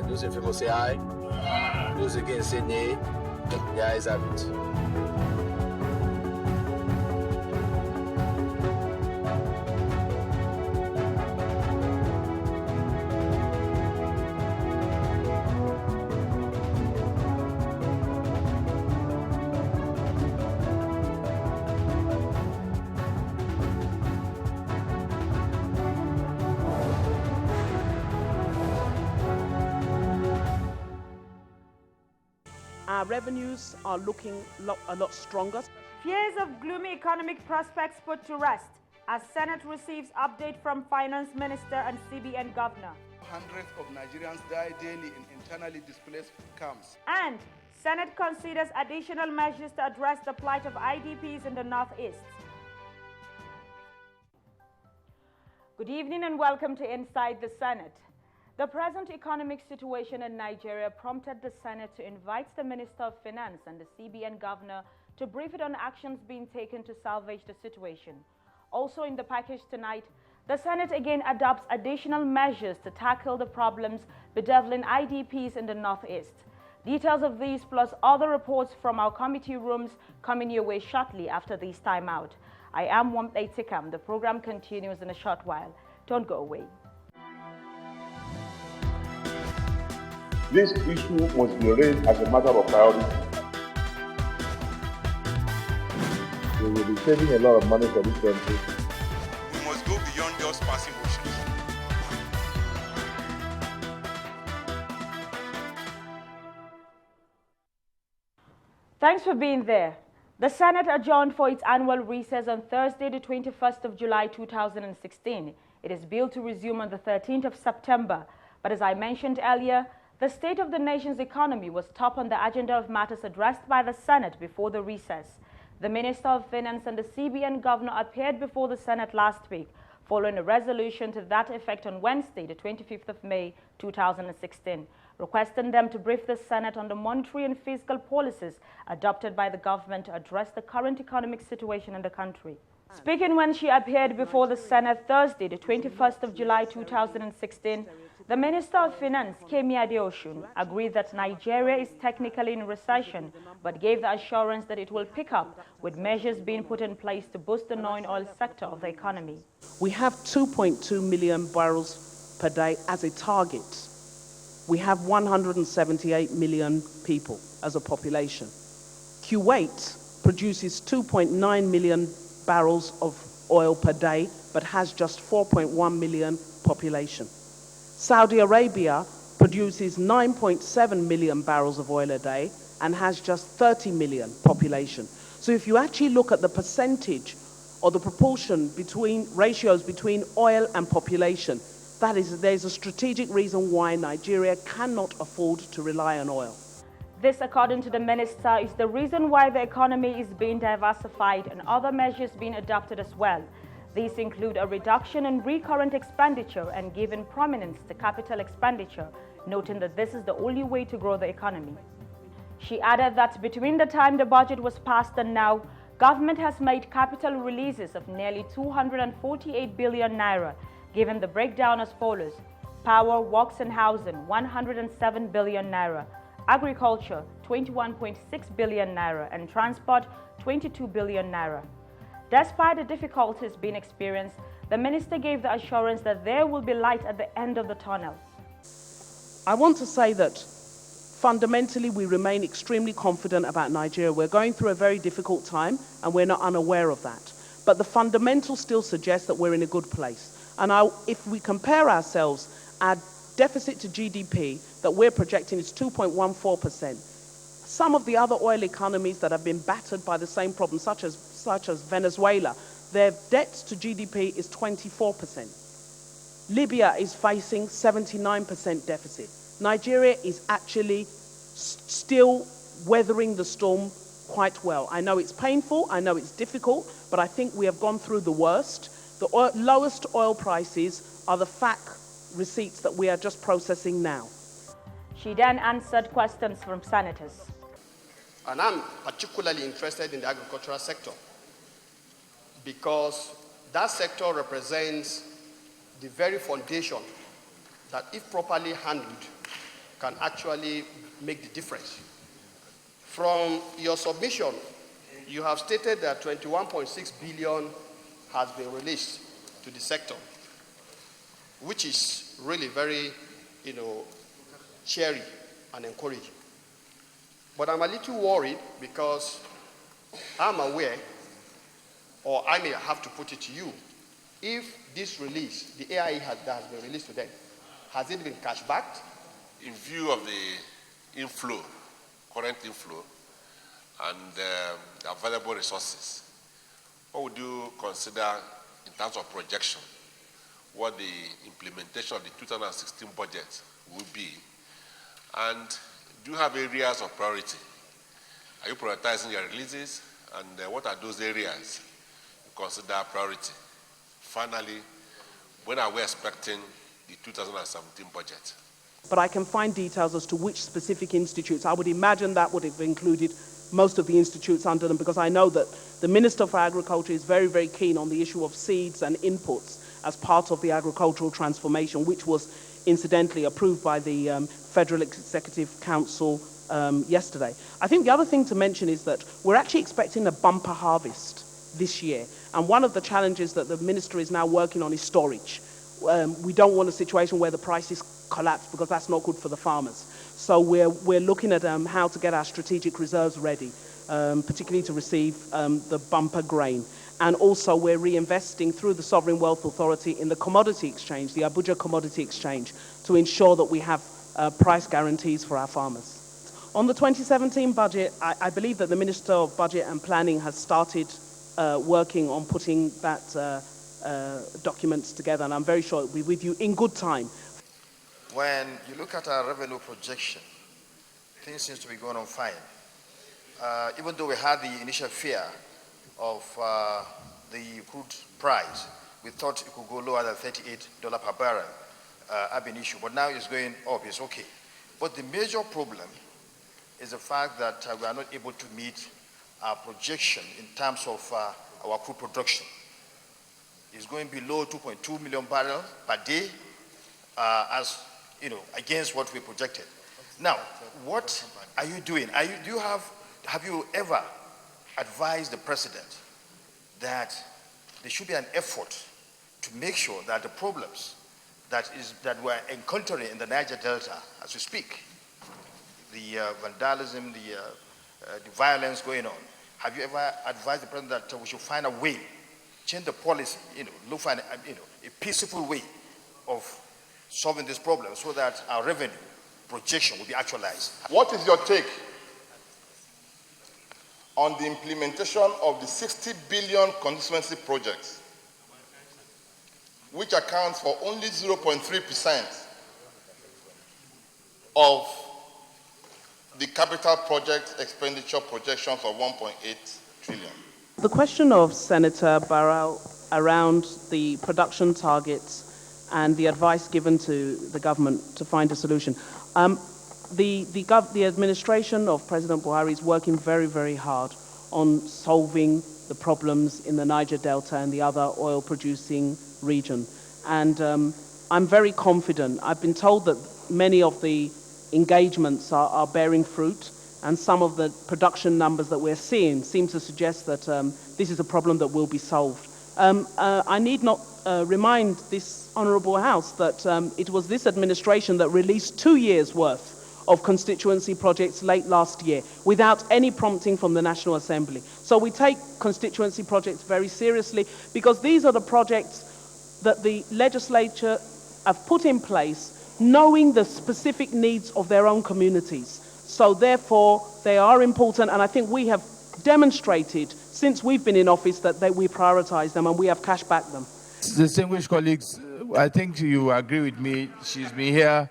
Those in favor say aye. Those against say nay. The ayes have it. Our revenues are looking a lot stronger. Fears of gloomy economic prospects put to rest as Senate receives update from Finance Minister and CBN Governor. Hundreds of Nigerians die daily in internally displaced camps. And Senate considers additional measures to address the plight of IDPs in the Northeast. Good evening and welcome to Inside the Senate. The present economic situation in Nigeria prompted the Senate to invite the Minister of Finance and the CBN Governor to brief it on actions being taken to salvage the situation. Also in the package tonight, the Senate again adopts additional measures to tackle the problems bedeviling IDPs in the Northeast. Details of these plus other reports from our committee rooms coming your way shortly after this time out. I am Wampe Tikam. The program continues in a short while. Don't go away. This issue must be raised as a matter of priority. We will be saving a lot of money for this country. We must go beyond just passing motions. Thanks for being there. The Senate adjourned for its annual recess on Thursday, the 21st of July 2016. It is billed to resume on the 13th of September. But as I mentioned earlier, the state of the nation's economy was top on the agenda of matters addressed by the Senate before the recess. The Minister of Finance and the CBN Governor appeared before the Senate last week, following a resolution to that effect on Wednesday, the 25th of May 2016, requesting them to brief the Senate on the monetary and fiscal policies adopted by the government to address the current economic situation in the country. Speaking when she appeared before the Senate Thursday, the 21st of July 2016, the Minister of Finance, Kemi Adeosun, agreed that Nigeria is technically in recession, but gave the assurance that it will pick up with measures being put in place to boost the non-oil sector of the economy. We have 2.2 million barrels per day as a target. We have 178 million people as a population. Kuwait produces 2.9 million barrels of oil per day, but has just 4.1 million population. Saudi Arabia produces 9.7 million barrels of oil a day and has just 30 million population. So if you actually look at the percentage or the proportion between ratios between oil and population, there's a strategic reason why Nigeria cannot afford to rely on oil. This, according to the minister, is the reason why the economy is being diversified and other measures being adopted as well. These include a reduction in recurrent expenditure and giving prominence to capital expenditure, noting that this is the only way to grow the economy. She added that between the time the budget was passed and now, government has made capital releases of nearly 248 billion naira, given the breakdown as follows: power, works and housing, 107 billion naira, agriculture, 21.6 billion naira, and transport, 22 billion naira. Despite the difficulties being experienced, the minister gave the assurance that there will be light at the end of the tunnel. I want to say that fundamentally we remain extremely confident about Nigeria. We're going through a very difficult time and we're not unaware of that. But the fundamentals still suggest that we're in a good place. And if we compare ourselves, our deficit to GDP that we're projecting is 2.14%. Some of the other oil economies that have been battered by the same problem, such as Venezuela, their debt to GDP is 24%. Libya is facing 79% deficit. Nigeria is actually still weathering the storm quite well. I know it's painful, I know it's difficult, but I think we have gone through the worst. The lowest oil prices are the FAC receipts that we are just processing now. She then answered questions from senators. And I'm particularly interested in the agricultural sector. because that sector represents the very foundation that, if properly handled, can actually make the difference. From your submission, you have stated that 21.6 billion has been released to the sector, which is really very, cheery and encouraging. But I'm a little worried because I'm aware, or I may have to put it to you, if this release, the AIE that has been released to them, has it been cash backed? In view of the inflow, current inflow, and the available resources, what would you consider in terms of projection, what the implementation of the 2016 budget will be? And do you have areas of priority? Are you prioritizing your releases? And what are those areas you consider priority? Finally, when are we expecting the 2017 budget? But I can find details as to which specific institutes. I would imagine that would have included most of the institutes under them, because I know that the Minister for Agriculture is very, very keen on the issue of seeds and inputs as part of the agricultural transformation, which was incidentally approved by the Federal Executive Council yesterday. I think the other thing to mention is that we're actually expecting a bumper harvest this year. And one of the challenges that the Minister is now working on is storage. We don't want a situation where the prices collapse, because that's not good for the farmers. So we're looking at how to get our strategic reserves ready, particularly to receive the bumper grain. And also we're reinvesting through the Sovereign Wealth Authority in the commodity exchange, the Abuja commodity exchange, to ensure that we have price guarantees for our farmers. On the 2017 budget, I believe that the Minister of Budget and Planning has started working on putting that documents together, and I'm very sure it will be with you in good time. When you look at our revenue projection, things seem to be going on fine. Even though we had the initial fear of the crude price, we thought it could go lower than $38 per barrel, ab initio, but now it's going up, it's okay. But the major problem is the fact that we are not able to meet our projection in terms of our crude production. It's going below 2.2 million barrels per day, against what we projected. Now, what are you doing? Have you ever advised the President that there should be an effort to make sure that the problems that we're encountering in the Niger Delta as we speak, the vandalism, the violence going on, have you ever advised the President that we should find a way, change the policy, look for a peaceful way of solving this problem so that our revenue projection will be actualized? What is your take on the implementation of the 60 billion constituency projects, which accounts for only 0.3% of the capital project expenditure projections of 1.8 trillion? The question of Senator Barrow around the production targets and the advice given to the government to find a solution. The administration of President Buhari is working very, very hard on solving the problems in the Niger Delta and the other oil-producing region. And I'm very confident. I've been told that many of the engagements are bearing fruit, and some of the production numbers that we're seeing seem to suggest that this is a problem that will be solved. I need not remind this Honourable House that it was this administration that released 2 years' worth of constituency projects late last year without any prompting from the National Assembly. So we take constituency projects very seriously, because these are the projects that the legislature have put in place knowing the specific needs of their own communities. So therefore they are important, and I think we have demonstrated since we've been in office that we prioritise them and we have cash back them. Distinguished colleagues, I think you agree with me. She's been here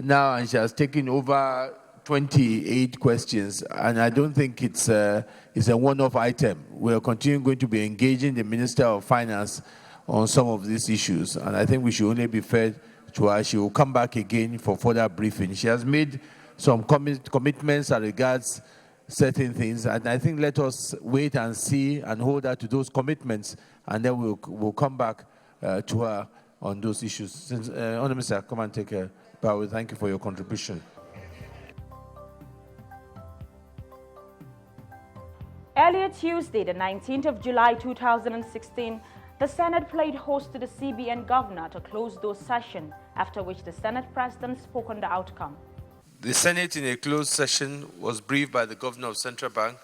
now and she has taken over 28 questions, and I don't think it's a one-off item. We're going to be engaging the Minister of Finance on some of these issues, and I think we should only be fair to her. She will come back again for further briefing. She has made some commitments as regards certain things. And I think let us wait and see and hold her to those commitments, and then we'll come back to her on those issues. Since, Honourable Minister, come and take a bow. Thank you for your contribution. Earlier Tuesday, the 19th of July 2016, the Senate played host to the CBN governor to closed-door session, after which the Senate president spoke on the outcome. The Senate, in a closed session, was briefed by the governor of Central Bank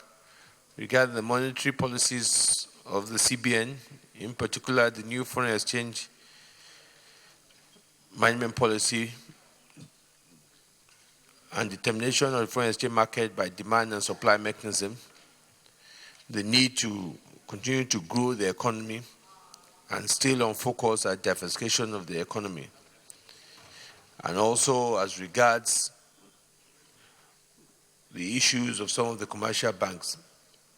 regarding the monetary policies of the CBN, in particular the new foreign exchange management policy and determination of the foreign exchange market by demand and supply mechanism, the need to continue to grow the economy, and still on focus at diversification of the economy. And also as regards the issues of some of the commercial banks.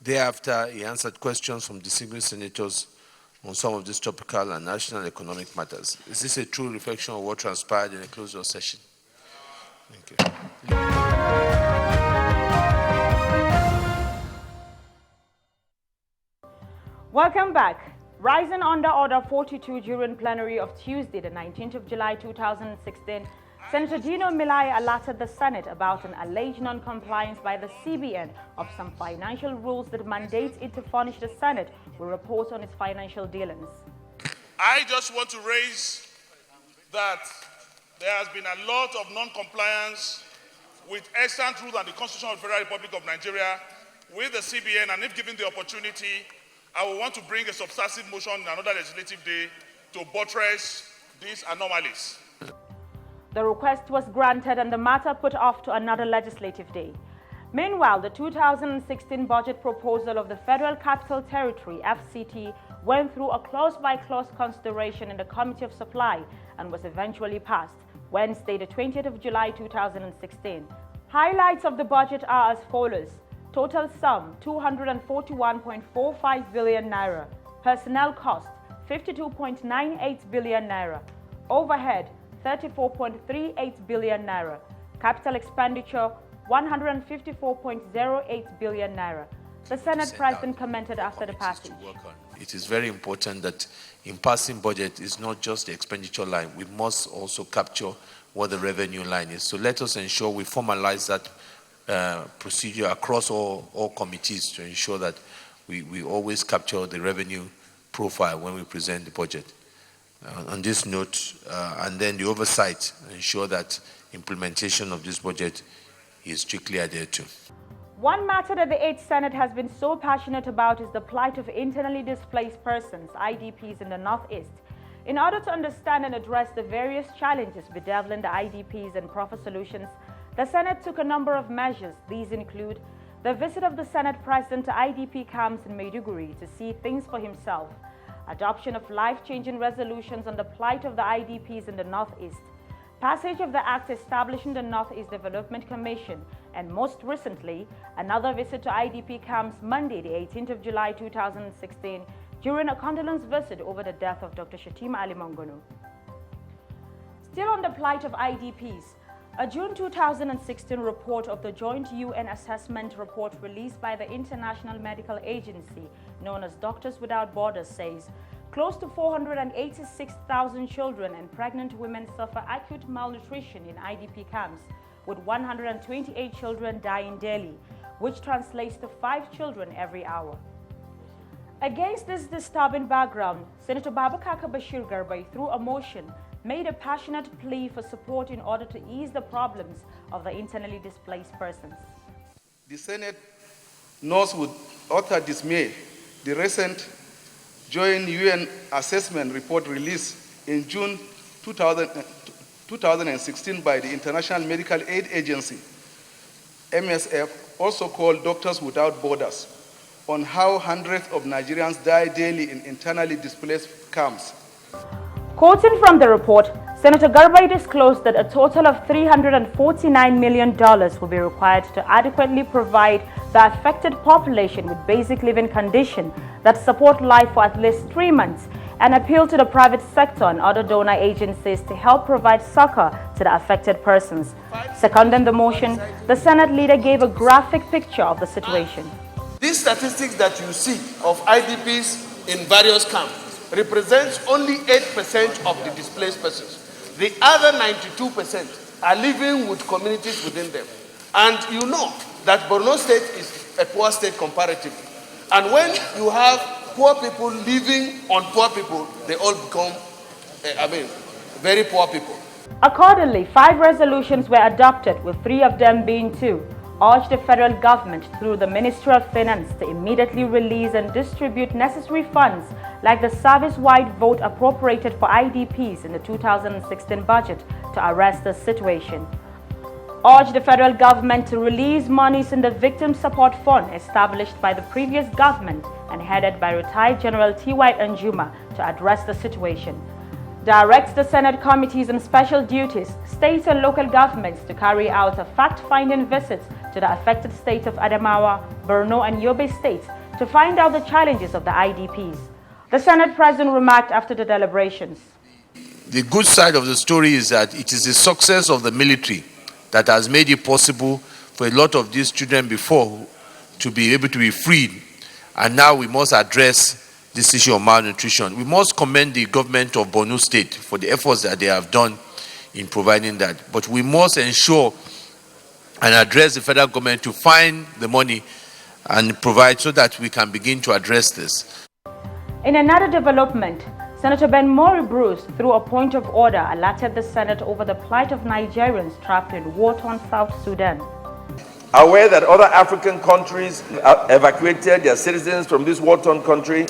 Thereafter, he answered questions from distinguished senators on some of these topical and national economic matters. Is this a true reflection of what transpired in a closed-door session? Thank you. Welcome back. Rising under Order 42 during plenary of Tuesday, the 19th of July 2016, Senator Dino Milaya alerted the Senate about an alleged non-compliance by the CBN of some financial rules that mandate it to furnish the Senate with reports on its financial dealings. I just want to raise that there has been a lot of non-compliance with extant rules and the Constitution of the Federal Republic of Nigeria with the CBN, and if given the opportunity, I will want to bring a substantive motion in another legislative day to buttress these anomalies. The request was granted and the matter put off to another legislative day. Meanwhile, the 2016 budget proposal of the Federal Capital Territory, FCT, went through a clause-by-clause consideration in the Committee of Supply and was eventually passed Wednesday, the 20th of July 2016. Highlights of the budget are as follows. Total sum, 241.45 billion naira. Personnel cost, 52.98 billion naira. Overhead, 34.38 billion naira. Capital expenditure, 154.08 billion naira. The Senate President commented after the passage. It is very important that in passing budget is not just the expenditure line. We must also capture what the revenue line is. So let us ensure we formalize that procedure across all committees to ensure that we always capture the revenue profile when we present the budget. On this note, and then the oversight, ensure that implementation of this budget is strictly adhered to. One matter that the 8th Senate has been so passionate about is the plight of internally displaced persons, IDPs, in the Northeast. In order to understand and address the various challenges bedeviling the IDPs and proffer solutions, the Senate took a number of measures. These include the visit of the Senate President to IDP camps in Maiduguri to see things for himself, adoption of life-changing resolutions on the plight of the IDPs in the Northeast, passage of the Act establishing the Northeast Development Commission, and most recently, another visit to IDP camps Monday, the 18th of July 2016, during a condolence visit over the death of Dr. Shatima Ali Mongono. Still on the plight of IDPs, a June 2016 report of the Joint UN Assessment Report released by the International Medical Agency, known as Doctors Without Borders, says close to 486,000 children and pregnant women suffer acute malnutrition in IDP camps, with 128 children dying daily, which translates to 5 children every hour. Against this disturbing background, Senator Babakar Bashir Garbai, through a motion, made a passionate plea for support in order to ease the problems of the internally displaced persons. The Senate notes with utter dismay the recent Joint UN Assessment Report released in June 2016 by the International Medical Aid Agency, MSF, also called Doctors Without Borders, on how hundreds of Nigerians die daily in internally displaced camps. Quoting from the report, Senator Garbai disclosed that a total of $349 million will be required to adequately provide the affected population with basic living conditions that support life for at least 3 months, and appealed to the private sector and other donor agencies to help provide succor to the affected persons. Seconding the motion, the Senate leader gave a graphic picture of the situation. These statistics that you see of IDPs in various camps represents only 8% of the displaced persons. The other 92% are living with communities within them. And you know that Borno State is a poor state comparatively. And when you have poor people living on poor people, they all become, very poor people. Accordingly, 5 resolutions were adopted, with 3 of them being to urge the federal government through the Ministry of Finance to immediately release and distribute necessary funds like the service-wide vote appropriated for IDPs in the 2016 budget to arrest the situation. Urge the federal government to release monies in the Victim Support Fund established by the previous government and headed by retired General T.Y. Njuma to address the situation. Directs the Senate committees on special duties, states and local governments to carry out a fact-finding visit to the affected states of Adamawa, Borno and Yobe states to find out the challenges of the IDPs. The Senate President remarked after the deliberations. The good side of the story is that it is the success of the military that has made it possible for a lot of these children before to be able to be freed. And now we must address this issue of malnutrition. We must commend the government of Borno State for the efforts that they have done in providing that. But we must ensure and address the federal government to find the money and provide so that we can begin to address this. In another development, Senator Ben Mori Bruce, through a point of order, alerted the Senate over the plight of Nigerians trapped in war-torn South Sudan. Aware that other African countries evacuated their citizens from this war-torn country,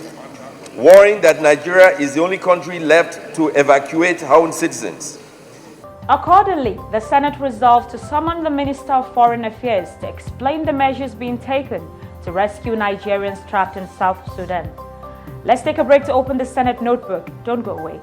worrying that Nigeria is the only country left to evacuate our own citizens. Accordingly, the Senate resolved to summon the Minister of Foreign Affairs to explain the measures being taken to rescue Nigerians trapped in South Sudan. Let's take a break to open the Senate notebook. Don't go away.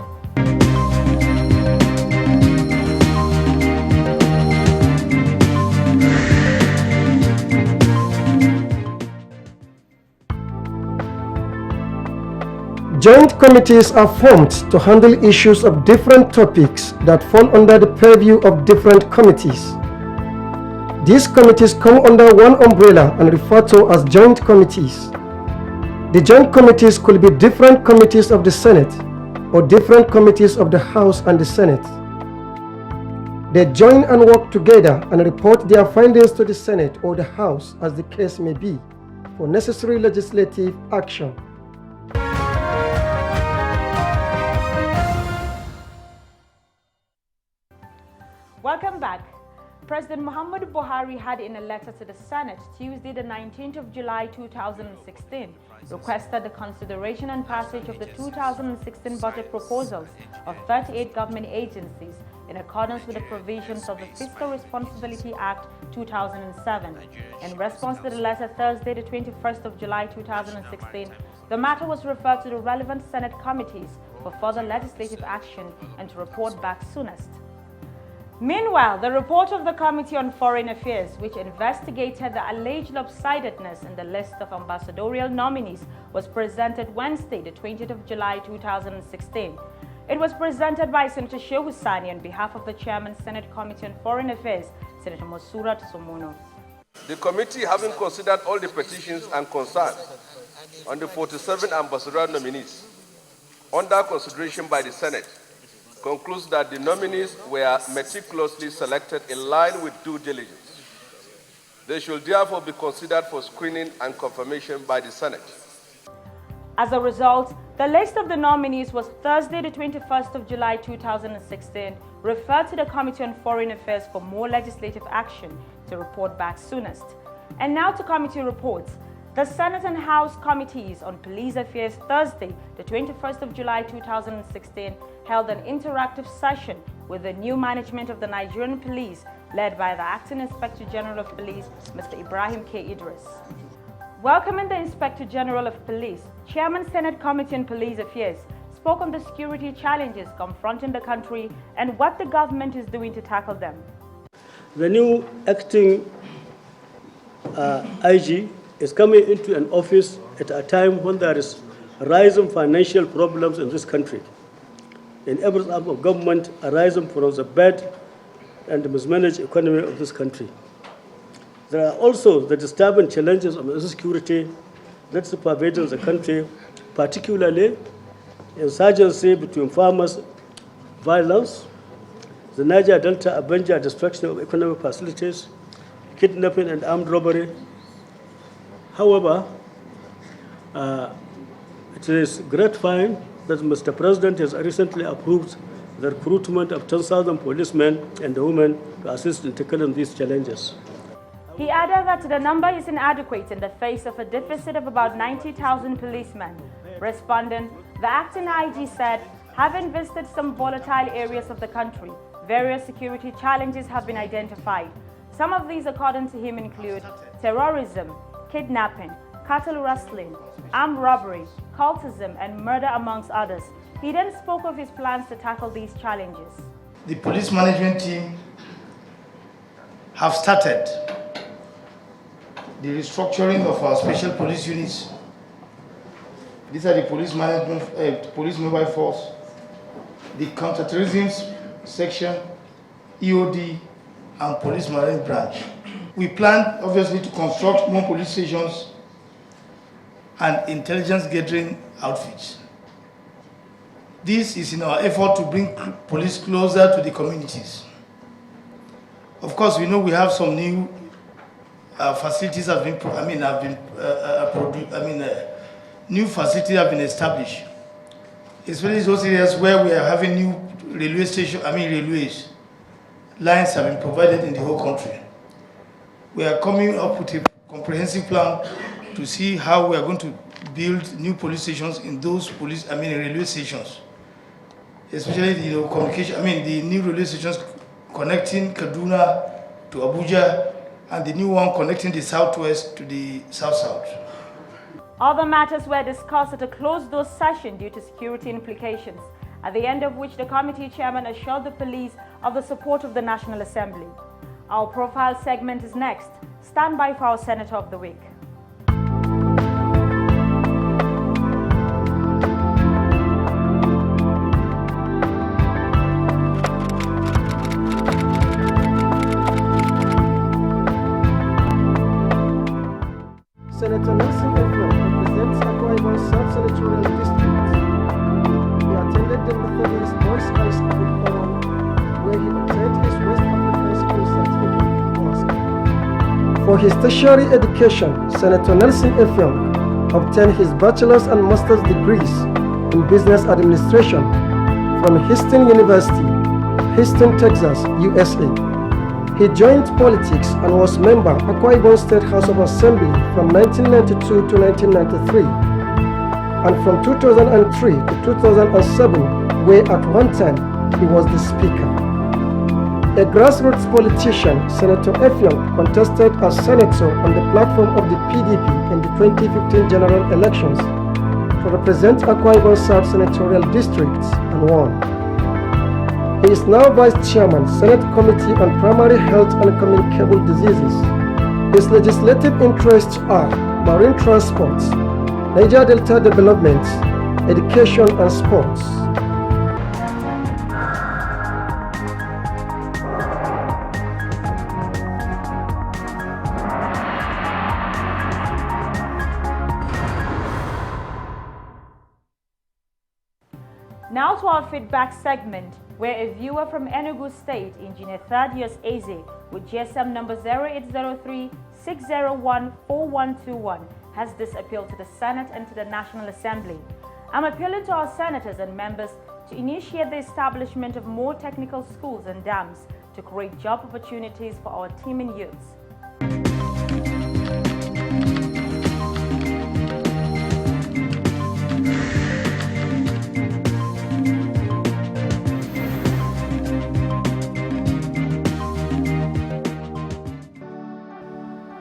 Joint committees are formed to handle issues of different topics that fall under the purview of different committees. These committees come under one umbrella and referred to as joint committees. The joint committees could be different committees of the Senate or different committees of the House and the Senate. They join and work together and report their findings to the Senate or the House, as the case may be, for necessary legislative action. Welcome back. President Muhammadu Buhari had, in a letter to the Senate Tuesday, the 19th of July 2016, requested the consideration and passage of the 2016 budget proposals of 38 government agencies in accordance with the provisions of the Fiscal Responsibility Act 2007. In response to the letter Thursday, the 21st of July 2016, the matter was referred to the relevant Senate committees for further legislative action and to report back soonest. Meanwhile, the report of the Committee on Foreign Affairs, which investigated the alleged lopsidedness in the list of ambassadorial nominees, was presented Wednesday, the 20th of July 2016. It was presented by Senator Shehu Sani on behalf of the Chairman, Senate Committee on Foreign Affairs, Senator Mosurat Somono. The committee, having considered all the petitions and concerns on the 47 ambassadorial nominees under consideration by the Senate, concludes that the nominees were meticulously selected in line with due diligence. They should therefore be considered for screening and confirmation by the Senate. As a result, the list of the nominees was Thursday, the 21st of July 2016, referred to the Committee on Foreign Affairs for more legislative action to report back soonest. And now to committee reports. The Senate and House Committees on Police Affairs Thursday, the 21st of July 2016, held an interactive session with the new management of the Nigerian police led by the Acting Inspector General of Police, Mr. Ibrahim K. Idris. Welcoming the Inspector General of Police, Chairman Senate Committee on Police Affairs spoke on the security challenges confronting the country and what the government is doing to tackle them. The new acting IG is coming into an office at a time when there is rising financial problems in this country, in every arm of government arising from the bad and mismanaged economy of this country. There are also the disturbing challenges of insecurity that pervades the country, particularly insurgency between farmers, violence, the Niger Delta Abuja destruction of economic facilities, kidnapping and armed robbery. However, it is gratifying that Mr. President has recently approved the recruitment of 10,000 policemen and women to assist in tackling these challenges. He added that the number is inadequate in the face of a deficit of about 90,000 policemen. Responding, the acting IG said, having visited some volatile areas of the country, various security challenges have been identified. Some of these, according to him, include terrorism, kidnapping, cattle rustling, armed robbery, cultism, and murder, amongst others. He then spoke of his plans to tackle these challenges. The police management team have started the restructuring of our special police units. These are the police mobile force, the counterterrorism section, EOD, and police marine branch. We plan, obviously, to construct more police stations and intelligence gathering outfits. This is in our effort to bring police closer to the communities. Of course, we know we have some new facilities have been, new facilities have been established, especially those areas where we are having new railway station, railways. Lines have been provided in the whole country. We are coming up with a comprehensive plan to see how we are going to build new police stations in those railway stations, especially the communication. The new railway stations connecting Kaduna to Abuja, and the new one connecting the southwest to the south-south. Other matters were discussed at a closed-door session due to security implications, at the end of which the committee chairman assured the police of the support of the National Assembly. Our profile segment is next. Stand by for our Senator of the Week. Senator Nelson Ephraim represents Akwa Ibom South Senatorial District. He attended the Methodist Boys High School, Oron, where he obtained his West African School certificate. For his tertiary education, Senator Nelson Ephraim obtained his bachelor's and master's degrees in business administration from Houston University, Houston, Texas, USA. He joined politics and was member Akwa Ibom State House of Assembly from 1992 to 1993, and from 2003 to 2007, where at one time he was the Speaker. A grassroots politician, Senator Ephraim contested as senator on the platform of the PDP in the 2015 general elections to represent Akwa Ibom South Senatorial Districts and won. He is now Vice Chairman, Senate Committee on Primary Health and Communicable Diseases. His legislative interests are marine transport, Niger Delta development, education and sports. Now to our feedback segment, where a viewer from Enugu State, Engineer Thaddeus Eze, with GSM number 0803-601-4121, has this appeal to the Senate and to the National Assembly. I'm appealing to our senators and members to initiate the establishment of more technical schools and dams to create job opportunities for our teeming youths.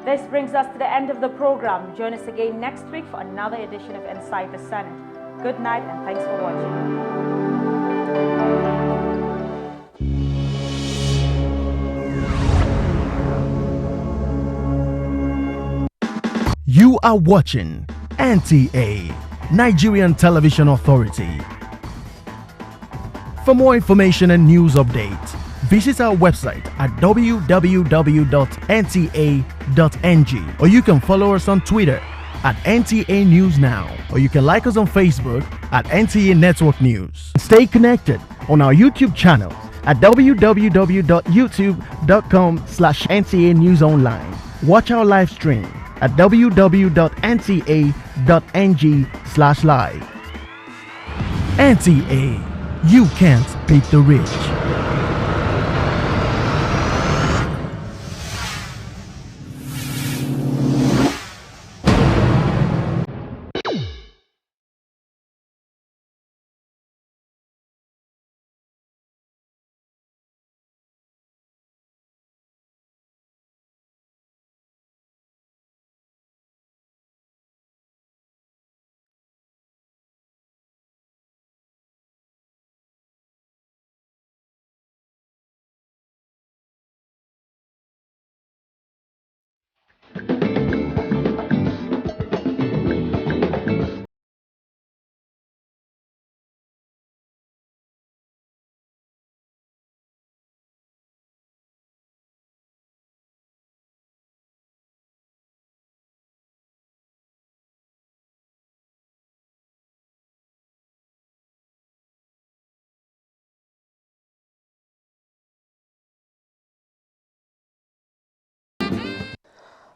This brings us to the end of the program. Join us again next week for another edition of Inside the Senate. Good night and thanks for watching. You are watching NTA Nigerian Television Authority. For more information and news updates, visit our website at www.nta.ng, or you can follow us on Twitter at NTA News Now, or you can like us on Facebook at NTA Network News. Stay connected on our YouTube channel at www.youtube.com/NTA News Online. Watch our live stream at www.nta.ng/live. NTA, you can't beat the rich.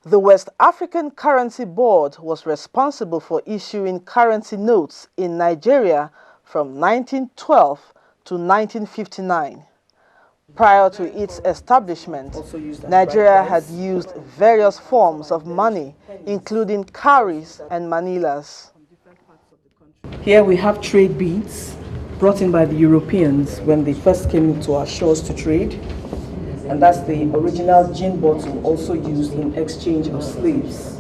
The West African Currency Board was responsible for issuing currency notes in Nigeria from 1912 to 1959. Prior to its establishment, Nigeria had used various forms of money, including cowries and manillas. Here we have trade beads brought in by the Europeans when they first came into our shores to trade. And that's the original gin bottle, also used in exchange of slaves.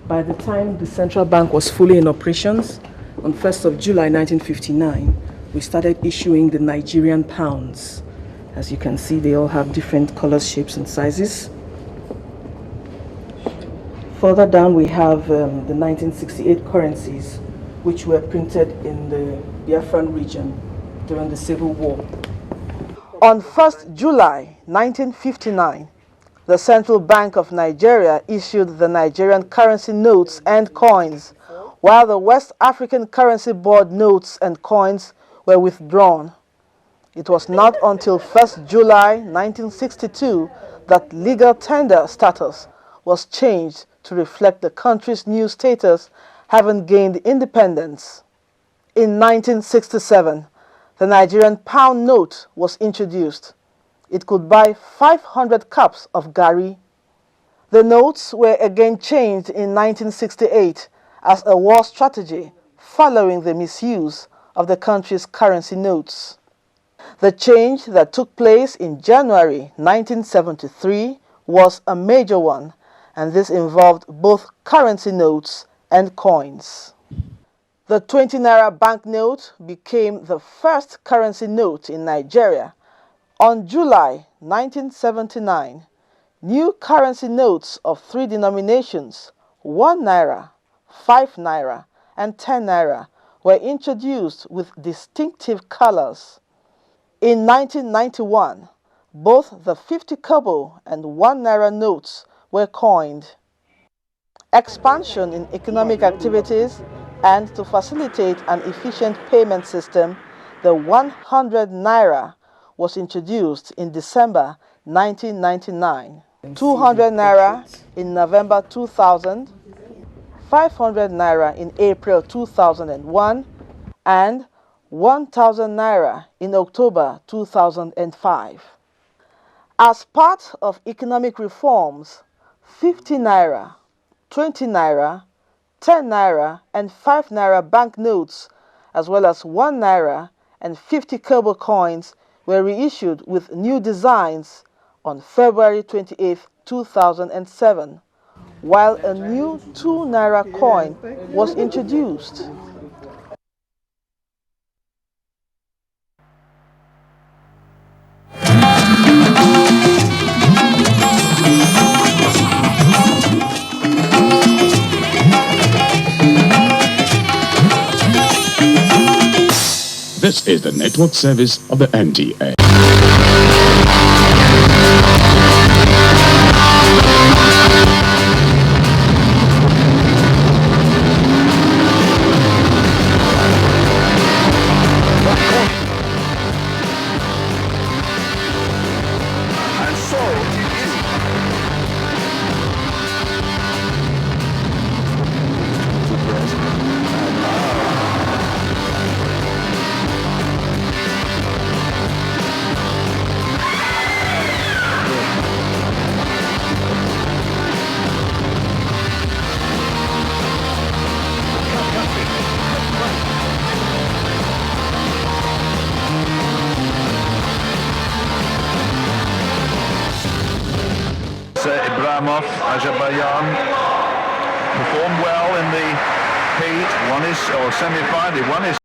By the time the central bank was fully in operations, on 1st of July 1959, we started issuing the Nigerian pounds. As you can see, they all have different colors, shapes, and sizes. Further down, we have the 1968 currencies, which were printed in the Biafran region during the Civil War. On 1st July 1959, the Central Bank of Nigeria issued the Nigerian currency notes and coins, while the West African Currency Board notes and coins were withdrawn. It was not until 1st July 1962 that legal tender status was changed to reflect the country's new status, having gained independence. In 1967, the Nigerian pound note was introduced. It could buy 500 cups of garri. The notes were again changed in 1968 as a war strategy following the misuse of the country's currency notes. The change that took place in January 1973 was a major one, and this involved both currency notes and coins. The 20 naira banknote became the first currency note in Nigeria. On July 1979, new currency notes of 3 denominations, 1 naira, 5 naira, and 10 naira, were introduced with distinctive colors. In 1991, both the 50 kobo and 1 naira notes were coined. Expansion in economic activities and to facilitate an efficient payment system, the 100 naira was introduced in December 1999, 200 naira in November 2000, 500 naira in April 2001, and 1,000 naira in October 2005. As part of economic reforms, 50 naira, 20 naira, 10 naira and 5 naira banknotes, as well as 1 naira and 50 kobo coins were reissued with new designs on February 28, 2007, while a new 2 naira coin was introduced. is the network service of the NTA. Azerbaijan performed well in the heat, won his, or semi-final, he won his